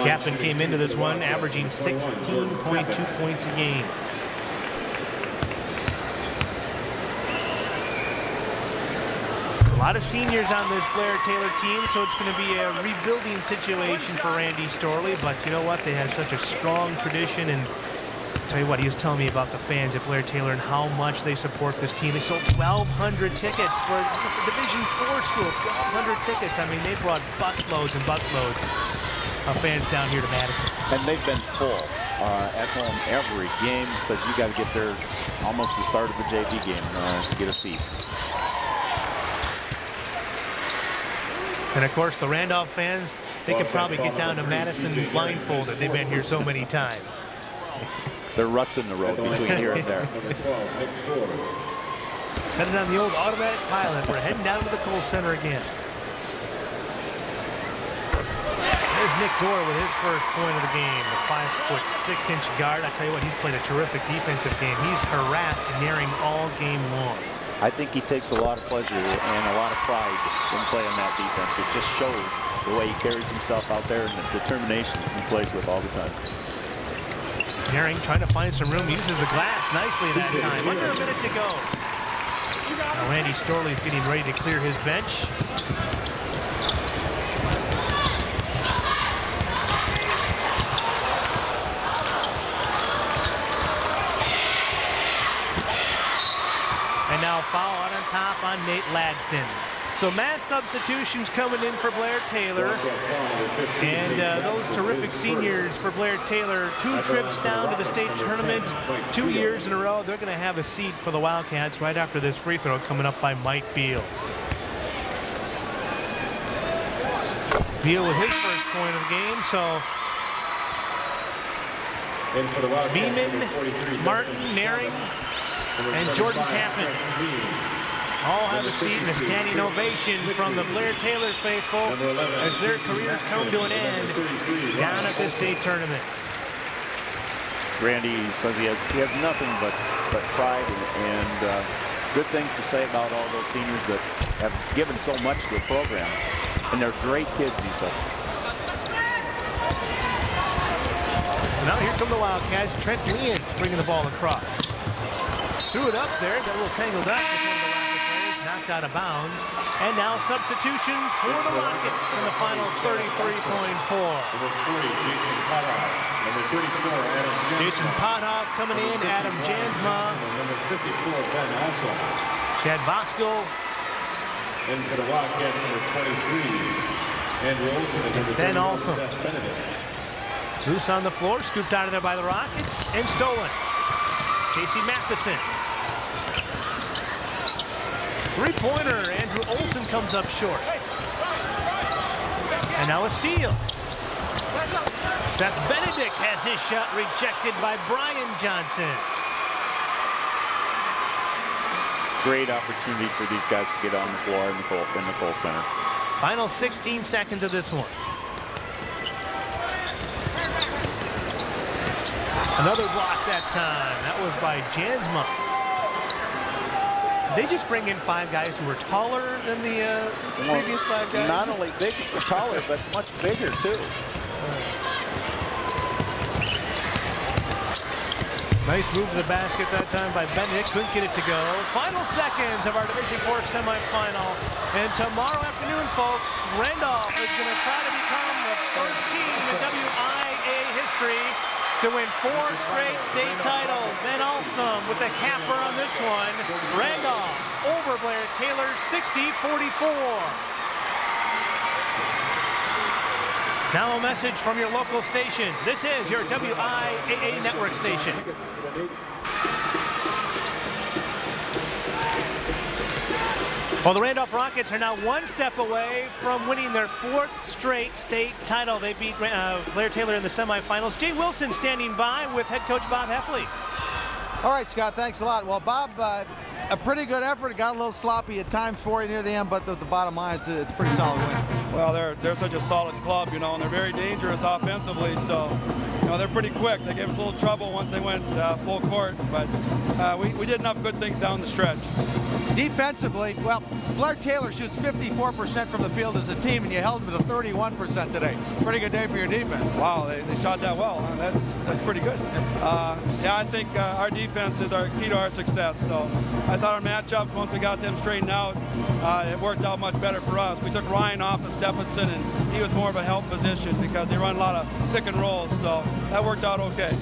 Kaplan came into this one averaging 16.2 points a game. A lot of seniors on this Blair Taylor team, so it's going to be a rebuilding situation for Randy Storley. But you know what? They had such a strong tradition, and I'll tell you what, he was telling me about the fans at Blair Taylor and how much they support this team. They sold 1,200 tickets for Division IV school. 1,200 tickets. I mean, they brought busloads and busloads of fans down here to Madison. And they've been full at home every game. Says you got to get there almost the start of the JV game to get a seat. And of course, the Randolph fans, they could probably get down to Madison blindfolded. They've been here so many times. There are ruts in the road between here and there. Set it on the old automatic pilot. We're heading down to the Kohl Center again. There's Nick Gore with his first point of the game. The 5'6" guard. I tell you what, he's played a terrific defensive game. He's harassed Nearing all game long. I think he takes a lot of pleasure and a lot of pride in playing that defense. It just shows the way he carries himself out there and the determination he plays with all the time. Nearing trying to find some room, uses the glass nicely that time. Under a minute to go. Now Randy Storley's getting ready to clear his bench. And now foul out on top on Nate Ladston. So mass substitutions coming in for Blair Taylor. And those terrific seniors for Blair Taylor, 2 trips down to the state tournament, 2 years in a row. They're going to have a seat for the Wildcats right after this free throw coming up by Mike Beal. Beal with his first point of the game. So Beeman, Martin, Nearing, and Jordan Kaplan all have a seat and a standing ovation from the Blair Taylor faithful as their careers come to an end down at this state tournament. Randy says he has nothing but pride and good things to say about all those seniors that have given so much to the programs. And they're great kids, he said. So now here come the Wildcats. Trent Leon bringing the ball across. Threw it up there, got a little tangled up with one of the Rocket players, knocked out of bounds. And now substitutions for the Rockets in the final 33.4. Number 40, Jason Potthoff. Number 34, Adam Jansma. Jason Potthoff coming in, Adam Jansma. Number 54, Ben Hassel. Chad Voskuhl. And for the Wildcats, number 23, Andrew Olson. And number Ben 31, Olson. Seth Benedict. Loose on the floor, scooped out of there by the Rockets, and stolen. Casey Matheson. Three-pointer, Andrew Olson comes up short. And now a steal. Seth Benedict has his shot rejected by Brian Johnson. Great opportunity for these guys to get on the floor in the Kohl Center. Final 16 seconds of this one. Another block that time. That was by Jansma. Did they just bring in 5 guys who were taller than the previous 5 guys? Not only taller, but much bigger, too. Nice move to the basket that time by Benedict. Couldn't get it to go. Final seconds of our Division IV semifinal. And tomorrow afternoon, folks, Randolph is going to try to become the first team in WIAA history to win 4 straight state titles. Then Alstom with the capper on this one. Randolph over Blair Taylor 60-44. Now a message from your local station. This is your WIAA network station. Well, the Randolph Rockets are now one step away from winning their 4th straight state title. They beat Blair Taylor in the semifinals. Jay Wilson standing by with head coach Bob Heffley. All right, Scott, thanks a lot. Well, Bob, a pretty good effort. It got a little sloppy at times for you near the end, but the bottom line, it's a pretty solid win. Well, they're such a solid club, and they're very dangerous offensively, so, they're pretty quick. They gave us a little trouble once they went full court, but we did enough good things down the stretch. Defensively, well, Blair Taylor shoots 54% from the field as a team, and you held them to 31% today. Pretty good day for your defense. Wow, they shot that well. That's pretty good. Yeah, I think our defense is our key to our success. So I thought our matchups, once we got them straightened out, it worked out much better for us. We took Ryan off of Stephenson, and he was more of a help position because they run a lot of pick and rolls. So that worked out okay.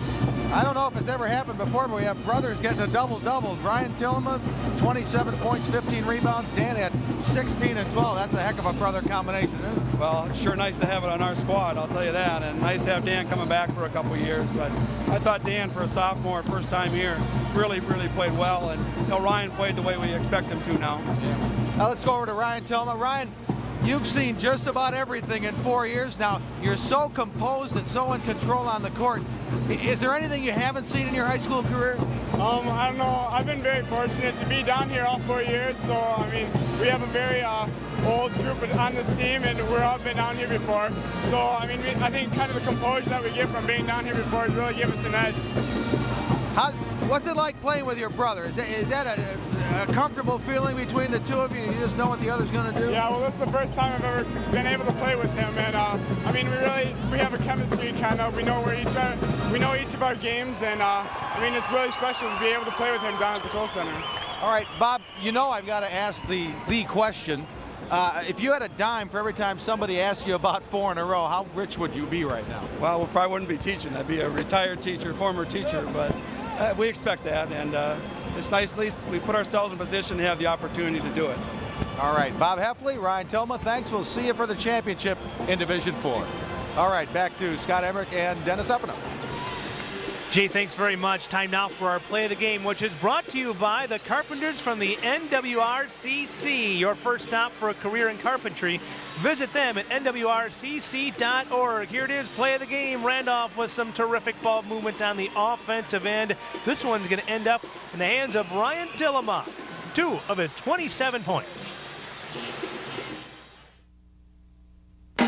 I don't know if it's ever happened before, but we have brothers getting a double-double. Ryan Tillema, 27 points, 15 rebounds. Dan had 16 and 12. That's a heck of a brother combination, isn't it? Well, it's sure nice to have it on our squad, I'll tell you that. And nice to have Dan coming back for a couple of years. But I thought Dan, for a sophomore, first time here, really played well. And Ryan played the way we expect him to now. Yeah. Now let's go over to Ryan Tillema. Ryan, you've seen just about everything in 4 years now. You're so composed and so in control on the court. Is there anything you haven't seen in your high school career? I don't know. I've been very fortunate to be down here all 4 years. So, we have a very old group on this team, and we've all been down here before. So, I think kind of the composure that we get from being down here before has really given us an edge. What's it like playing with your brother? Is that a comfortable feeling between the two of you? You just know what the other's going to do? Yeah, well, this is the first time I've ever been able to play with him, and we have a chemistry kind of. We know each of our games, and it's really special to be able to play with him down at the Kohl Center. All right, Bob. I've got to ask the question. If you had a dime for every time somebody asked you about 4 in a row, how rich would you be right now? Well, we probably wouldn't be teaching. I'd be a retired teacher, former teacher, but we expect that, and it's nice at least we put ourselves in a position to have the opportunity to do it. All right, Bob Heffley, Ryan Tillema, thanks. We'll see you for the championship in Division 4. All right, back to Scott Emmerich and Dennis Uppino. Jay, thanks very much. Time now for our play of the game, which is brought to you by the Carpenters from the NWRCC. Your first stop for a career in carpentry. Visit them at nwrcc.org. Here it is, play of the game. Randolph with some terrific ball movement on the offensive end. This one's going to end up in the hands of Ryan Tillema. 2 of his 27 points.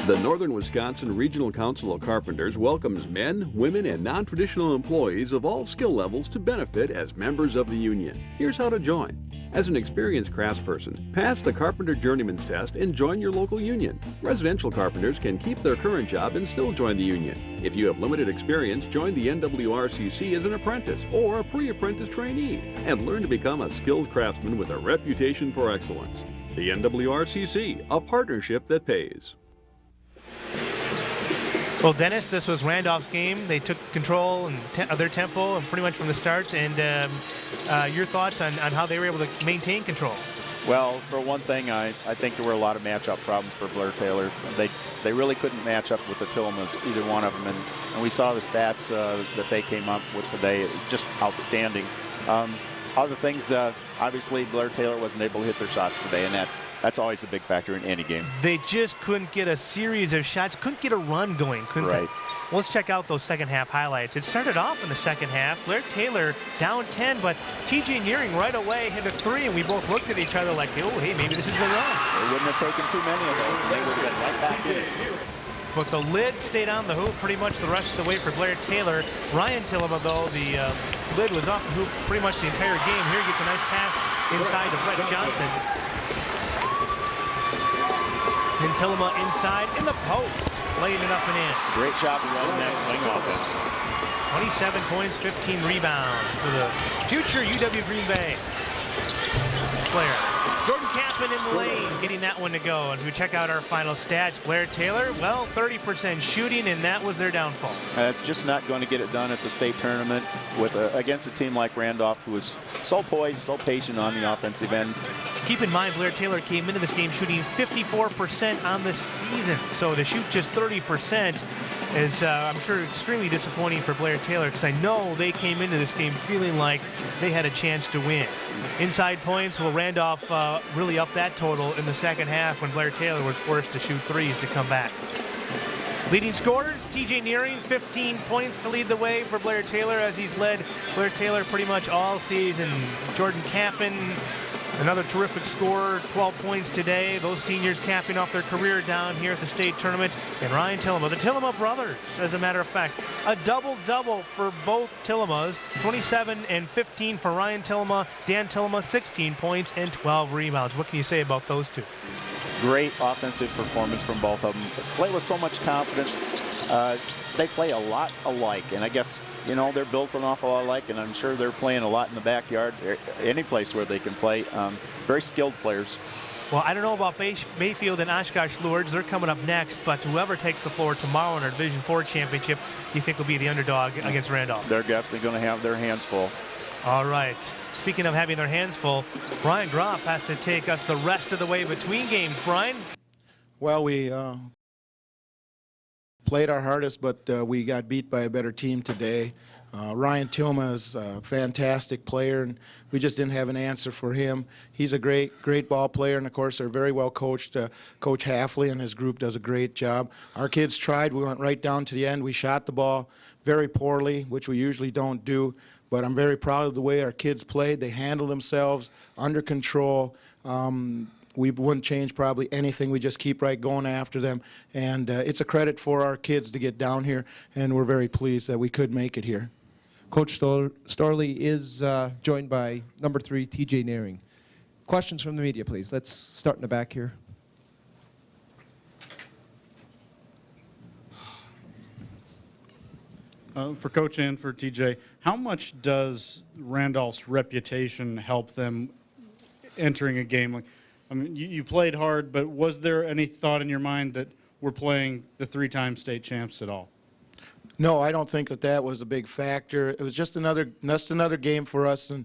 The Northern Wisconsin Regional Council of Carpenters welcomes men, women, and non-traditional employees of all skill levels to benefit as members of the union. Here's how to join. As an experienced craftsperson, pass the Carpenter Journeyman's Test and join your local union. Residential carpenters can keep their current job and still join the union. If you have limited experience, join the NWRCC as an apprentice or a pre-apprentice trainee and learn to become a skilled craftsman with a reputation for excellence. The NWRCC, a partnership that pays. Well, Dennis, this was Randolph's game. They took control of their tempo and pretty much from the start. And your thoughts on how they were able to maintain control? Well, for one thing, I think there were a lot of matchup problems for Blair Taylor. They really couldn't match up with the Tillemas, either one of them. And we saw the stats that they came up with today, just outstanding. Other things, obviously, Blair Taylor wasn't able to hit their shots today, and that's always a big factor in any game. They just couldn't get a series of shots, couldn't get a run going, couldn't they? Well, let's check out those second half highlights. It started off in the second half. Blair Taylor down 10, but TJ Nearing right away hit a 3, and we both looked at each other like, oh, hey, maybe this is the run. They wouldn't have taken too many of those, and they would have been right back in. But the lid stayed on the hoop pretty much the rest of the way for Blair Taylor. Ryan Tillema, though, the lid was off the hoop pretty much the entire game. Here he gets a nice pass inside to Brett Johnson. And Tillema inside in the post, laying it up and in. Great job of running that swing offense. 27 points, 15 rebounds for the future UW Green Bay. Blair. Jordan Kaplan in the lane, getting that one to go. And if we check out our final stats, Blair Taylor, well, 30% shooting, and that was their downfall. It's just not going to get it done at the state tournament with against a team like Randolph, who is so poised, so patient on the offensive end. Keep in mind, Blair Taylor came into this game shooting 54% on the season. So to shoot just 30%, is, I'm sure, extremely disappointing for Blair Taylor, because I know they came into this game feeling like they had a chance to win. Inside points, well, Randolph really upped that total in the second half when Blair Taylor was forced to shoot threes to come back. Leading scorers, TJ Nearing, 15 points to lead the way for Blair Taylor, as he's led Blair Taylor pretty much all season. Jordan Kappen, another terrific scorer, 12 points today. Those seniors capping off their career down here at the state tournament. And Ryan Tillema, the Tillema brothers, as a matter of fact. A double-double for both Tillemas, 27 and 15 for Ryan Tillema. Dan Tillema, 16 points and 12 rebounds. What can you say about those two? Great offensive performance from both of them. They play with so much confidence. They play a lot alike, and I guess, you know, they're built an awful lot alike, and I'm sure they're playing a lot in the backyard, any place where they can play. Very skilled players. Well, I don't know about Mayfield and Oshkosh Lourdes. They're coming up next, but whoever takes the floor tomorrow in our Division IV championship, you think will be the underdog against Randolph? They're definitely going to have their hands full. All right. Speaking of having their hands full, Brian Groff has to take us the rest of the way between games. Brian? Well, we played our hardest, but we got beat by a better team today. Ryan Tillema is a fantastic player, and we just didn't have an answer for him. He's a great ball player, and of course they're very well coached. Coach Halfley and his group does a great job. Our kids tried. We went right down to the end. We shot the ball very poorly, which we usually don't do. But I'm very proud of the way our kids played. They handled themselves under control. We wouldn't change probably anything. We just keep right going after them. And it's a credit for our kids to get down here, and we're very pleased that we could make it here. Coach Storley is joined by number 3, TJ Nearing. Questions from the media, please. Let's start in the back here. For Coach and for TJ, how much does Randolph's reputation help them entering a game? Like, I mean, you played hard, but was there any thought in your mind that we're playing the 3-time state champs at all? No, I don't think that was a big factor. It was just another game for us, and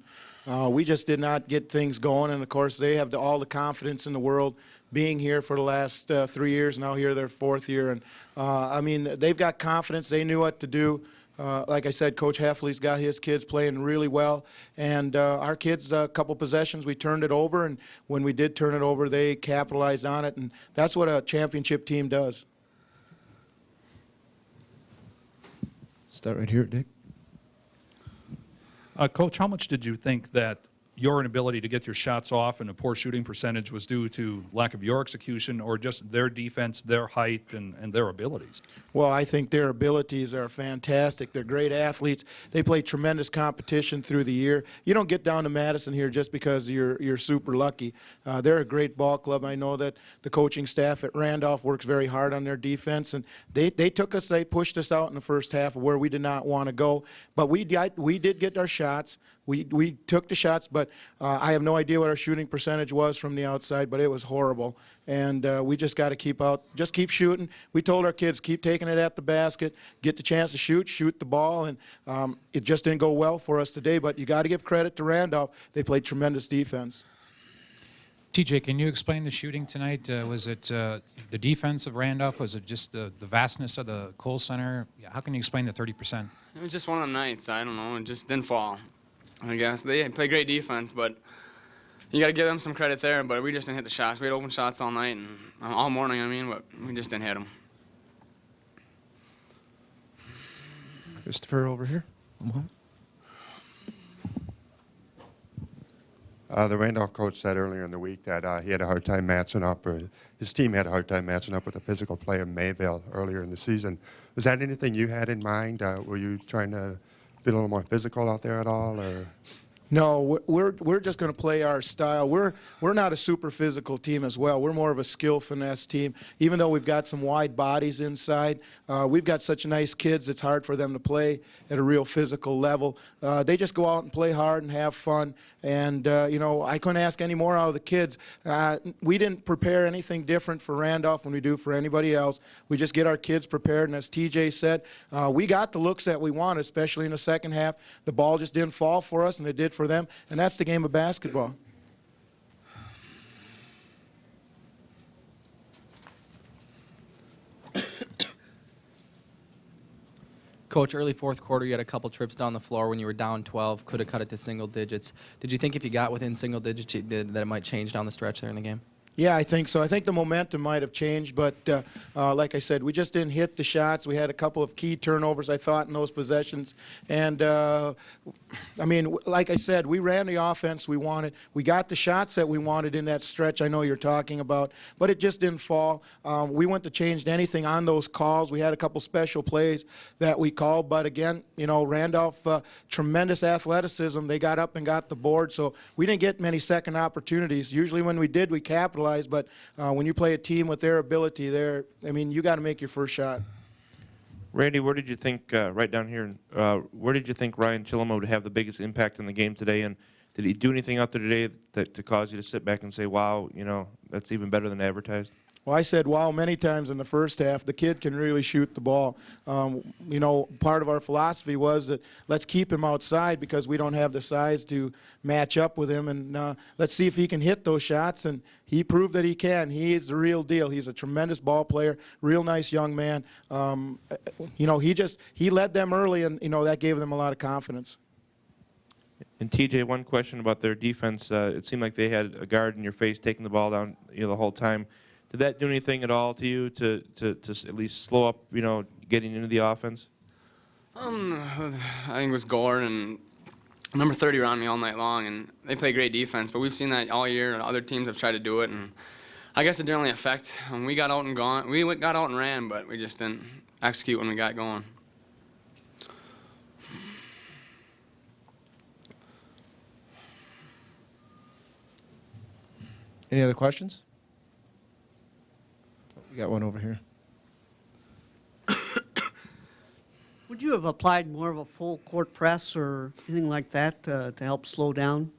we just did not get things going. And of course, they have all the confidence in the world, being here for the last 3 years. Now here their 4th year, and I mean, they've got confidence. They knew what to do. Like I said, Coach Halfley's got his kids playing really well, and our kids, a couple possessions, we turned it over, and when we did turn it over, they capitalized on it, and that's what a championship team does. Start right here, Dick. Coach, how much did you think that your inability to get your shots off and a poor shooting percentage was due to lack of your execution, or just their defense, their height, and their abilities? Well, I think their abilities are fantastic. They're great athletes. They play tremendous competition through the year. You don't get down to Madison here just because you're super lucky. They're a great ball club. I know that the coaching staff at Randolph works very hard on their defense, and they pushed us out in the first half of where we did not want to go. But we did get our shots. We took the shots, but I have no idea what our shooting percentage was from the outside, but it was horrible. And we just got to keep shooting. We told our kids, keep taking it at the basket, get the chance to shoot the ball, and it just didn't go well for us today. But you got to give credit to Randolph. They played tremendous defense. TJ, can you explain the shooting tonight? Was it the defense of Randolph? Was it just the vastness of the Kohl Center? How can you explain the 30%? It was just one of the nights. I don't know. It just didn't fall. I guess they play great defense, but you got to give them some credit there. But we just didn't hit the shots. We had open shots all night and all morning. I mean, but we just didn't hit them. Christopher over here. The Randolph coach said earlier in the week that he had a hard time matching up, or his team had a hard time matching up with a physical player, Mayville, earlier in the season. Was that anything you had in mind? Were you trying to be a little more physical out there at all, or? No, we're just going to play our style. We're not a super physical team as well. We're more of a skill finesse team. Even though we've got some wide bodies inside, we've got such nice kids. It's hard for them to play at a real physical level. They just go out and play hard and have fun. And you know, I couldn't ask any more out of the kids. We didn't prepare anything different for Randolph than we do for anybody else. We just get our kids prepared. And as TJ said, we got the looks that we wanted, especially in the second half. The ball just didn't fall for us, and it did for them, and that's the game of basketball. Coach, early fourth quarter, you had a couple trips down the floor when you were down 12, could have cut it to single digits. Did you think if you got within single digits that it might change down the stretch there in the game? Yeah, I think so. I think the momentum might have changed, but like I said, we just didn't hit the shots. We had a couple of key turnovers, I thought, in those possessions. And, I mean, like I said, we ran the offense we wanted. We got the shots that we wanted in that stretch I know you're talking about, but it just didn't fall. We wouldn't have changed anything on those calls. We had a couple special plays that we called, but again, you know, Randolph, tremendous athleticism. They got up and got the board, so we didn't get many second opportunities. Usually when we did, we capitalized. But when you play a team with their ability there, I mean, you got to make your first shot. Randy, where did you think, right down here, where did you think Ryan Chilema would have the biggest impact in the game today? And did he do anything out there today to cause you to sit back and say, wow, you know, that's even better than advertised? Well, I said wow many times in the first half. The kid can really shoot the ball. You know, part of our philosophy was that let's keep him outside because we don't have the size to match up with him, and let's see if he can hit those shots, and he proved that he can. He is the real deal. He's a tremendous ball player, real nice young man. You know, he led them early, and, you know, that gave them a lot of confidence. And TJ, one question about their defense. It seemed like they had a guard in your face taking the ball down, you know, the whole time. Did that do anything at all to you to at least slow up, you know, getting into the offense? I think it was Gore and number 30 around me all night long, and they play great defense, but we've seen that all year. Other teams have tried to do it, and I guess it didn't really affect. We got out and gone. We got out and ran, but we just didn't execute when we got going. Any other questions? We got one over here. Would you have applied more of a full court press or anything like that to help slow down?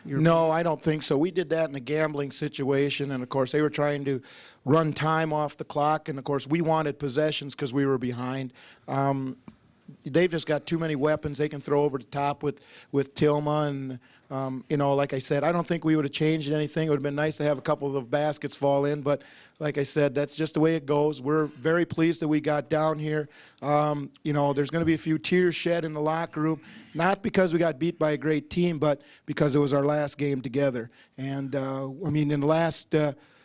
No, I don't think so. We did that in a gambling situation, and of course they were trying to run time off the clock, and of course we wanted possessions because we were behind. They've just got too many weapons they can throw over the top with Tilma, and you know, like I said, I don't think we would have changed anything. It would have been nice to have a couple of baskets fall in, but like I said, that's just the way it goes. We're very pleased that we got down here. You know, there's going to be a few tears shed in the locker room, not because we got beat by a great team, but because it was our last game together. And I mean, in the last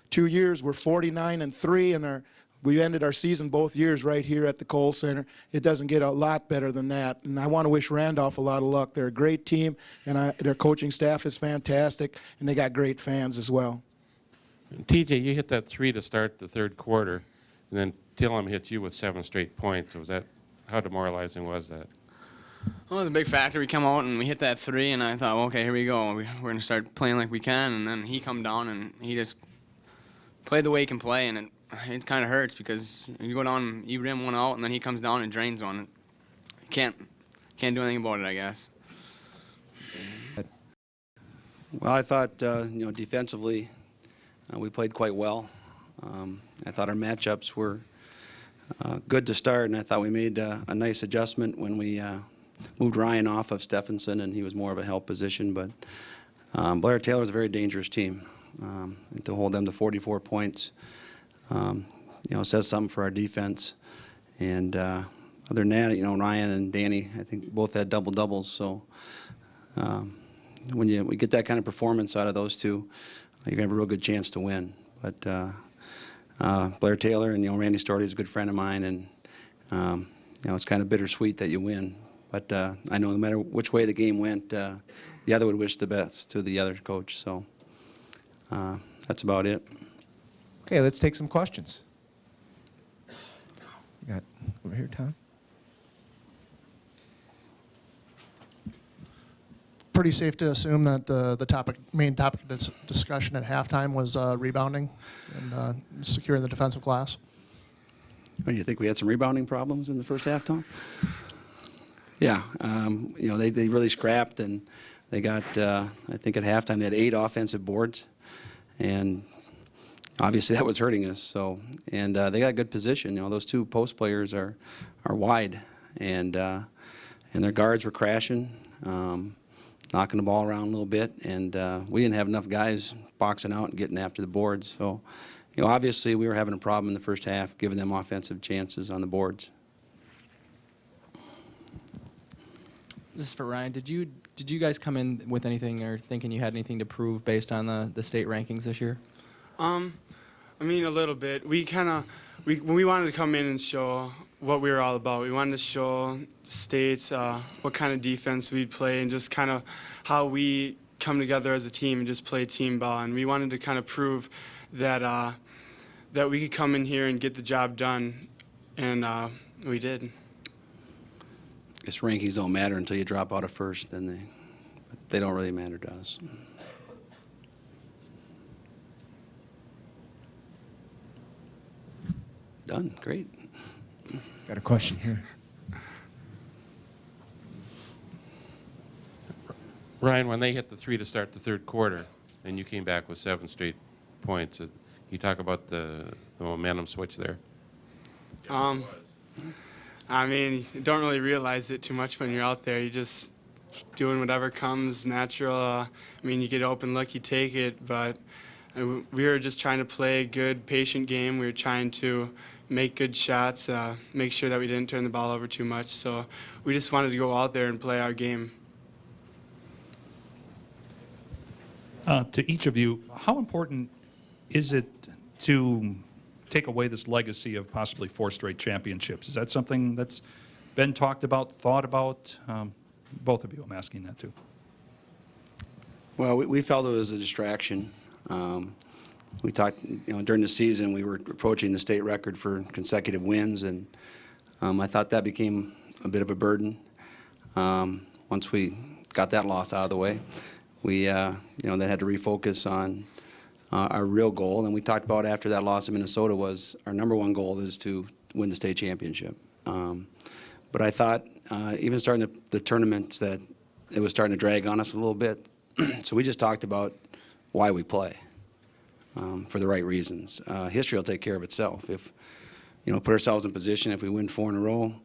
2 years, we're 49-3, and we ended our season both years right here at the Kohl Center. It doesn't get a lot better than that. And I want to wish Randolph a lot of luck. They're a great team, and their coaching staff is fantastic, and they got great fans as well. TJ, you hit that three to start the third quarter, and then Tillum hit you with 7 straight points. Was that, how demoralizing was that? Well, it was a big factor. We come out and we hit that three, and I thought, well, okay, here we go. We're going to start playing like we can, and then he come down, and he just played the way he can play, and it kind of hurts because you go down, you rim one out, and then he comes down and drains one. You can't do anything about it, I guess. Well, I thought, you know, defensively, we played quite well. I thought our matchups were good to start, and I thought we made a nice adjustment when we moved Ryan off of Stephenson, and he was more of a help position. But Blair Taylor is a very dangerous team. And to hold them to 44 points, you know, says something for our defense. And other than that, you know, Ryan and Danny, I think both had double-doubles. So when we get that kind of performance out of those two, you're going to have a real good chance to win. But Blair Taylor and, you know, Randy Storty is a good friend of mine, and you know, it's kind of bittersweet that you win. But I know no matter which way the game went, the other would wish the best to the other coach. So that's about it. Okay, let's take some questions. We got over here, Tom. Pretty safe to assume that the main topic of discussion at halftime was rebounding and securing the defensive glass. What do you think? We had some rebounding problems in the first half, Tom? Yeah, you know, they really scrapped, and they got, I think at halftime they had 8 offensive boards, and obviously that was hurting us. So, and they got good position. You know, those 2 post players are wide, and their guards were crashing, knocking the ball around a little bit, and we didn't have enough guys boxing out and getting after the boards. So, you know, obviously we were having a problem in the first half, giving them offensive chances on the boards. This is for Ryan. Did you guys come in with anything or thinking you had anything to prove based on the state rankings this year? I mean, a little bit. We wanted to come in and show what we were all about. We wanted to show states what kind of defense we'd play and just kind of how we come together as a team and just play team ball. And we wanted to kind of prove that that we could come in here and get the job done, and we did. I guess rankings don't matter until you drop out of first, then they don't really matter to us. Done. Great. Got a question here. Ryan, when they hit the 3 to start the third quarter, and you came back with 7 straight points, you talk about the momentum switch there. I mean, you don't really realize it too much when you're out there. You're just doing whatever comes natural. I mean, you get open look, you take it, but we were just trying to play a good, patient game. We were trying to make good shots, make sure that we didn't turn the ball over too much. So we just wanted to go out there and play our game. To each of you, how important is it to take away this legacy of possibly 4 straight championships? Is that something that's been talked about, thought about? Both of you, I'm asking that too. Well, we felt it was a distraction. We talked, during the season, we were approaching the state record for consecutive wins, and I thought that became a bit of a burden. Once we got that loss out of the way, we, then had to refocus on our real goal. And we talked about after that loss in Minnesota was our #1 goal is to win the state championship. But I thought, even starting the tournaments, that it was starting to drag on us a little bit. So we just talked about why we play. For the right reasons. History will take care of itself. If, put ourselves in position, if we win 4 in a row,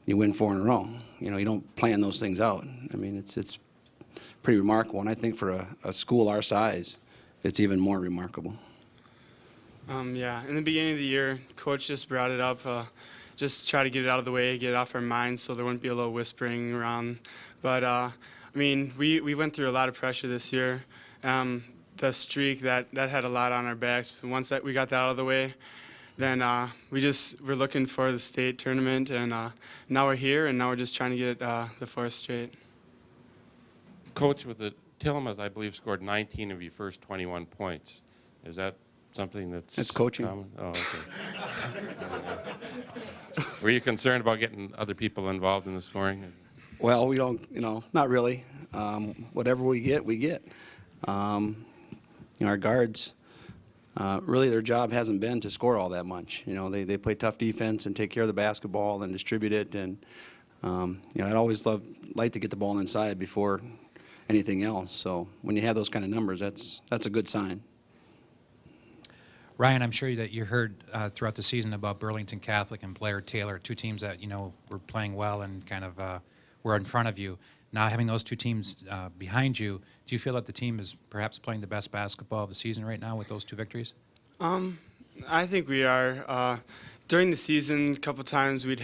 you win 4 in a row. You don't plan those things out. I mean, it's pretty remarkable. And I think for a school our size, it's even more remarkable. Yeah, in the beginning of the year, Coach just brought it up, just try to get it out of the way, get it off our minds so there wouldn't be a little whispering around. But, I mean, we went through a lot of pressure this year. The streak, that had a lot on our backs. Once that we got that out of the way, then we're looking for the state tournament, and now we're here, and now we're just trying to get the 4th straight. Coach, with the Tillamook, I believe, scored 19 of your first 21 points. Is that something that's coaching. Common? Oh, okay. Were you concerned about getting other people involved in the scoring? Well, we don't, not really. Whatever we get, we get. Our guards, really their job hasn't been to score all that much. They play tough defense and take care of the basketball and distribute it. And I'd always like to get the ball inside before anything else. So when you have those kind of numbers, that's a good sign. Ryan, I'm sure that you heard throughout the season about Burlington Catholic and Blair Taylor, 2 teams that were playing well and kind of were in front of you. Now having those 2 teams behind you, do you feel that the team is perhaps playing the best basketball of the season right now with those 2 victories? I think we are. During the season, a couple times we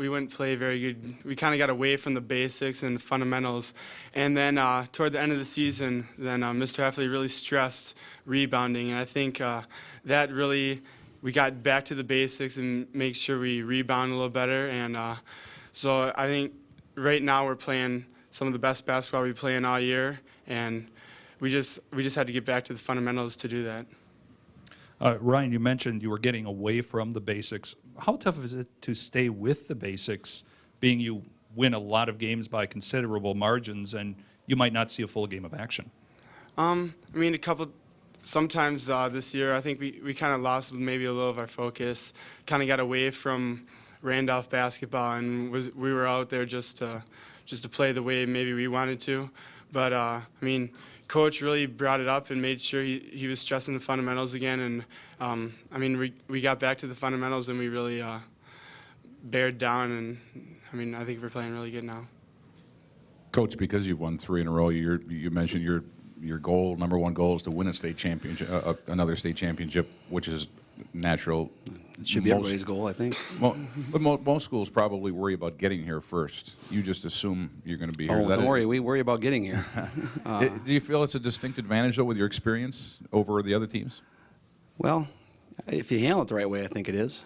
wouldn't play very good. We kind of got away from the basics and fundamentals. And then toward the end of the season, then Mr. Heffley really stressed rebounding. And I think that really, we got back to the basics and make sure we rebound a little better. And so I think right now we're playing some of the best basketball we play in all year, and we just had to get back to the fundamentals to do that. Ryan, you mentioned you were getting away from the basics. How tough is it to stay with the basics, being you win a lot of games by considerable margins and you might not see a full game of action? I mean, sometimes this year, I think we kind of lost maybe a little of our focus, kind of got away from Randolph basketball, and we were out there just to play the way maybe we wanted to. But, I mean, Coach really brought it up and made sure he was stressing the fundamentals again. And, I mean, we got back to the fundamentals and we really bared down. And, I mean, I think we're playing really good now. Coach, because you've won 3 in a row, you mentioned your goal, #1 goal, is to win a state championship, another state championship, which is natural. It should be everybody's goal, I think. But most schools probably worry about getting here first. You just assume you're going to be here. Oh, don't worry. We worry about getting here. Do you feel it's a distinct advantage, though, with your experience over the other teams? Well, if you handle it the right way, I think it is.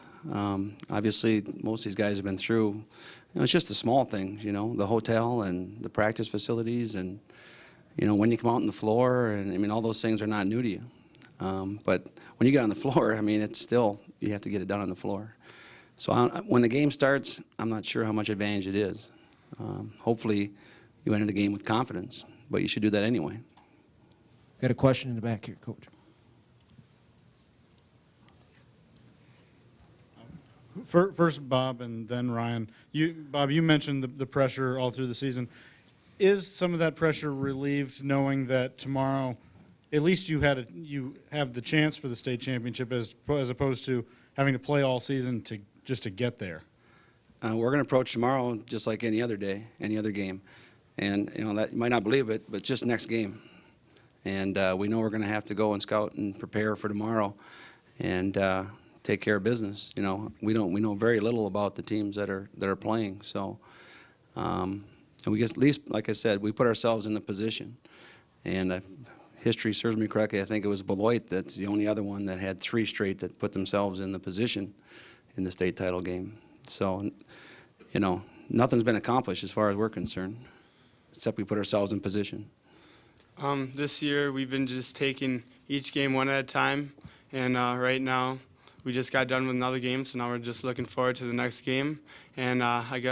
Obviously, most of these guys have been through, it's just the small things, the hotel and the practice facilities and, when you come out on the floor, and I mean, all those things are not new to you. But when you get on the floor, I mean, it's still, you have to get it done on the floor. So when the game starts, I'm not sure how much advantage it is. Hopefully, you enter the game with confidence, but you should do that anyway. Got a question in the back here, Coach. First, Bob, and then Ryan. Bob, you mentioned the pressure all through the season. Is some of that pressure relieved knowing that tomorrow, at least you have the chance for the state championship as opposed to having to play all season just to get there? We're going to approach tomorrow just like any other day, any other game, and that you might not believe it, but just next game. And we know we're going to have to go and scout and prepare for tomorrow, and take care of business. We know very little about the teams that are playing. So, and we just, at least, like I said, we put ourselves in the position. And history serves me correctly. I think it was Beloit that's the only other one that had 3 straight that put themselves in the position in the state title game. So, nothing's been accomplished as far as we're concerned, except we put ourselves in position. This year we've been just taking each game one at a time, and right now we just got done with another game, so now we're just looking forward to the next game. And I guess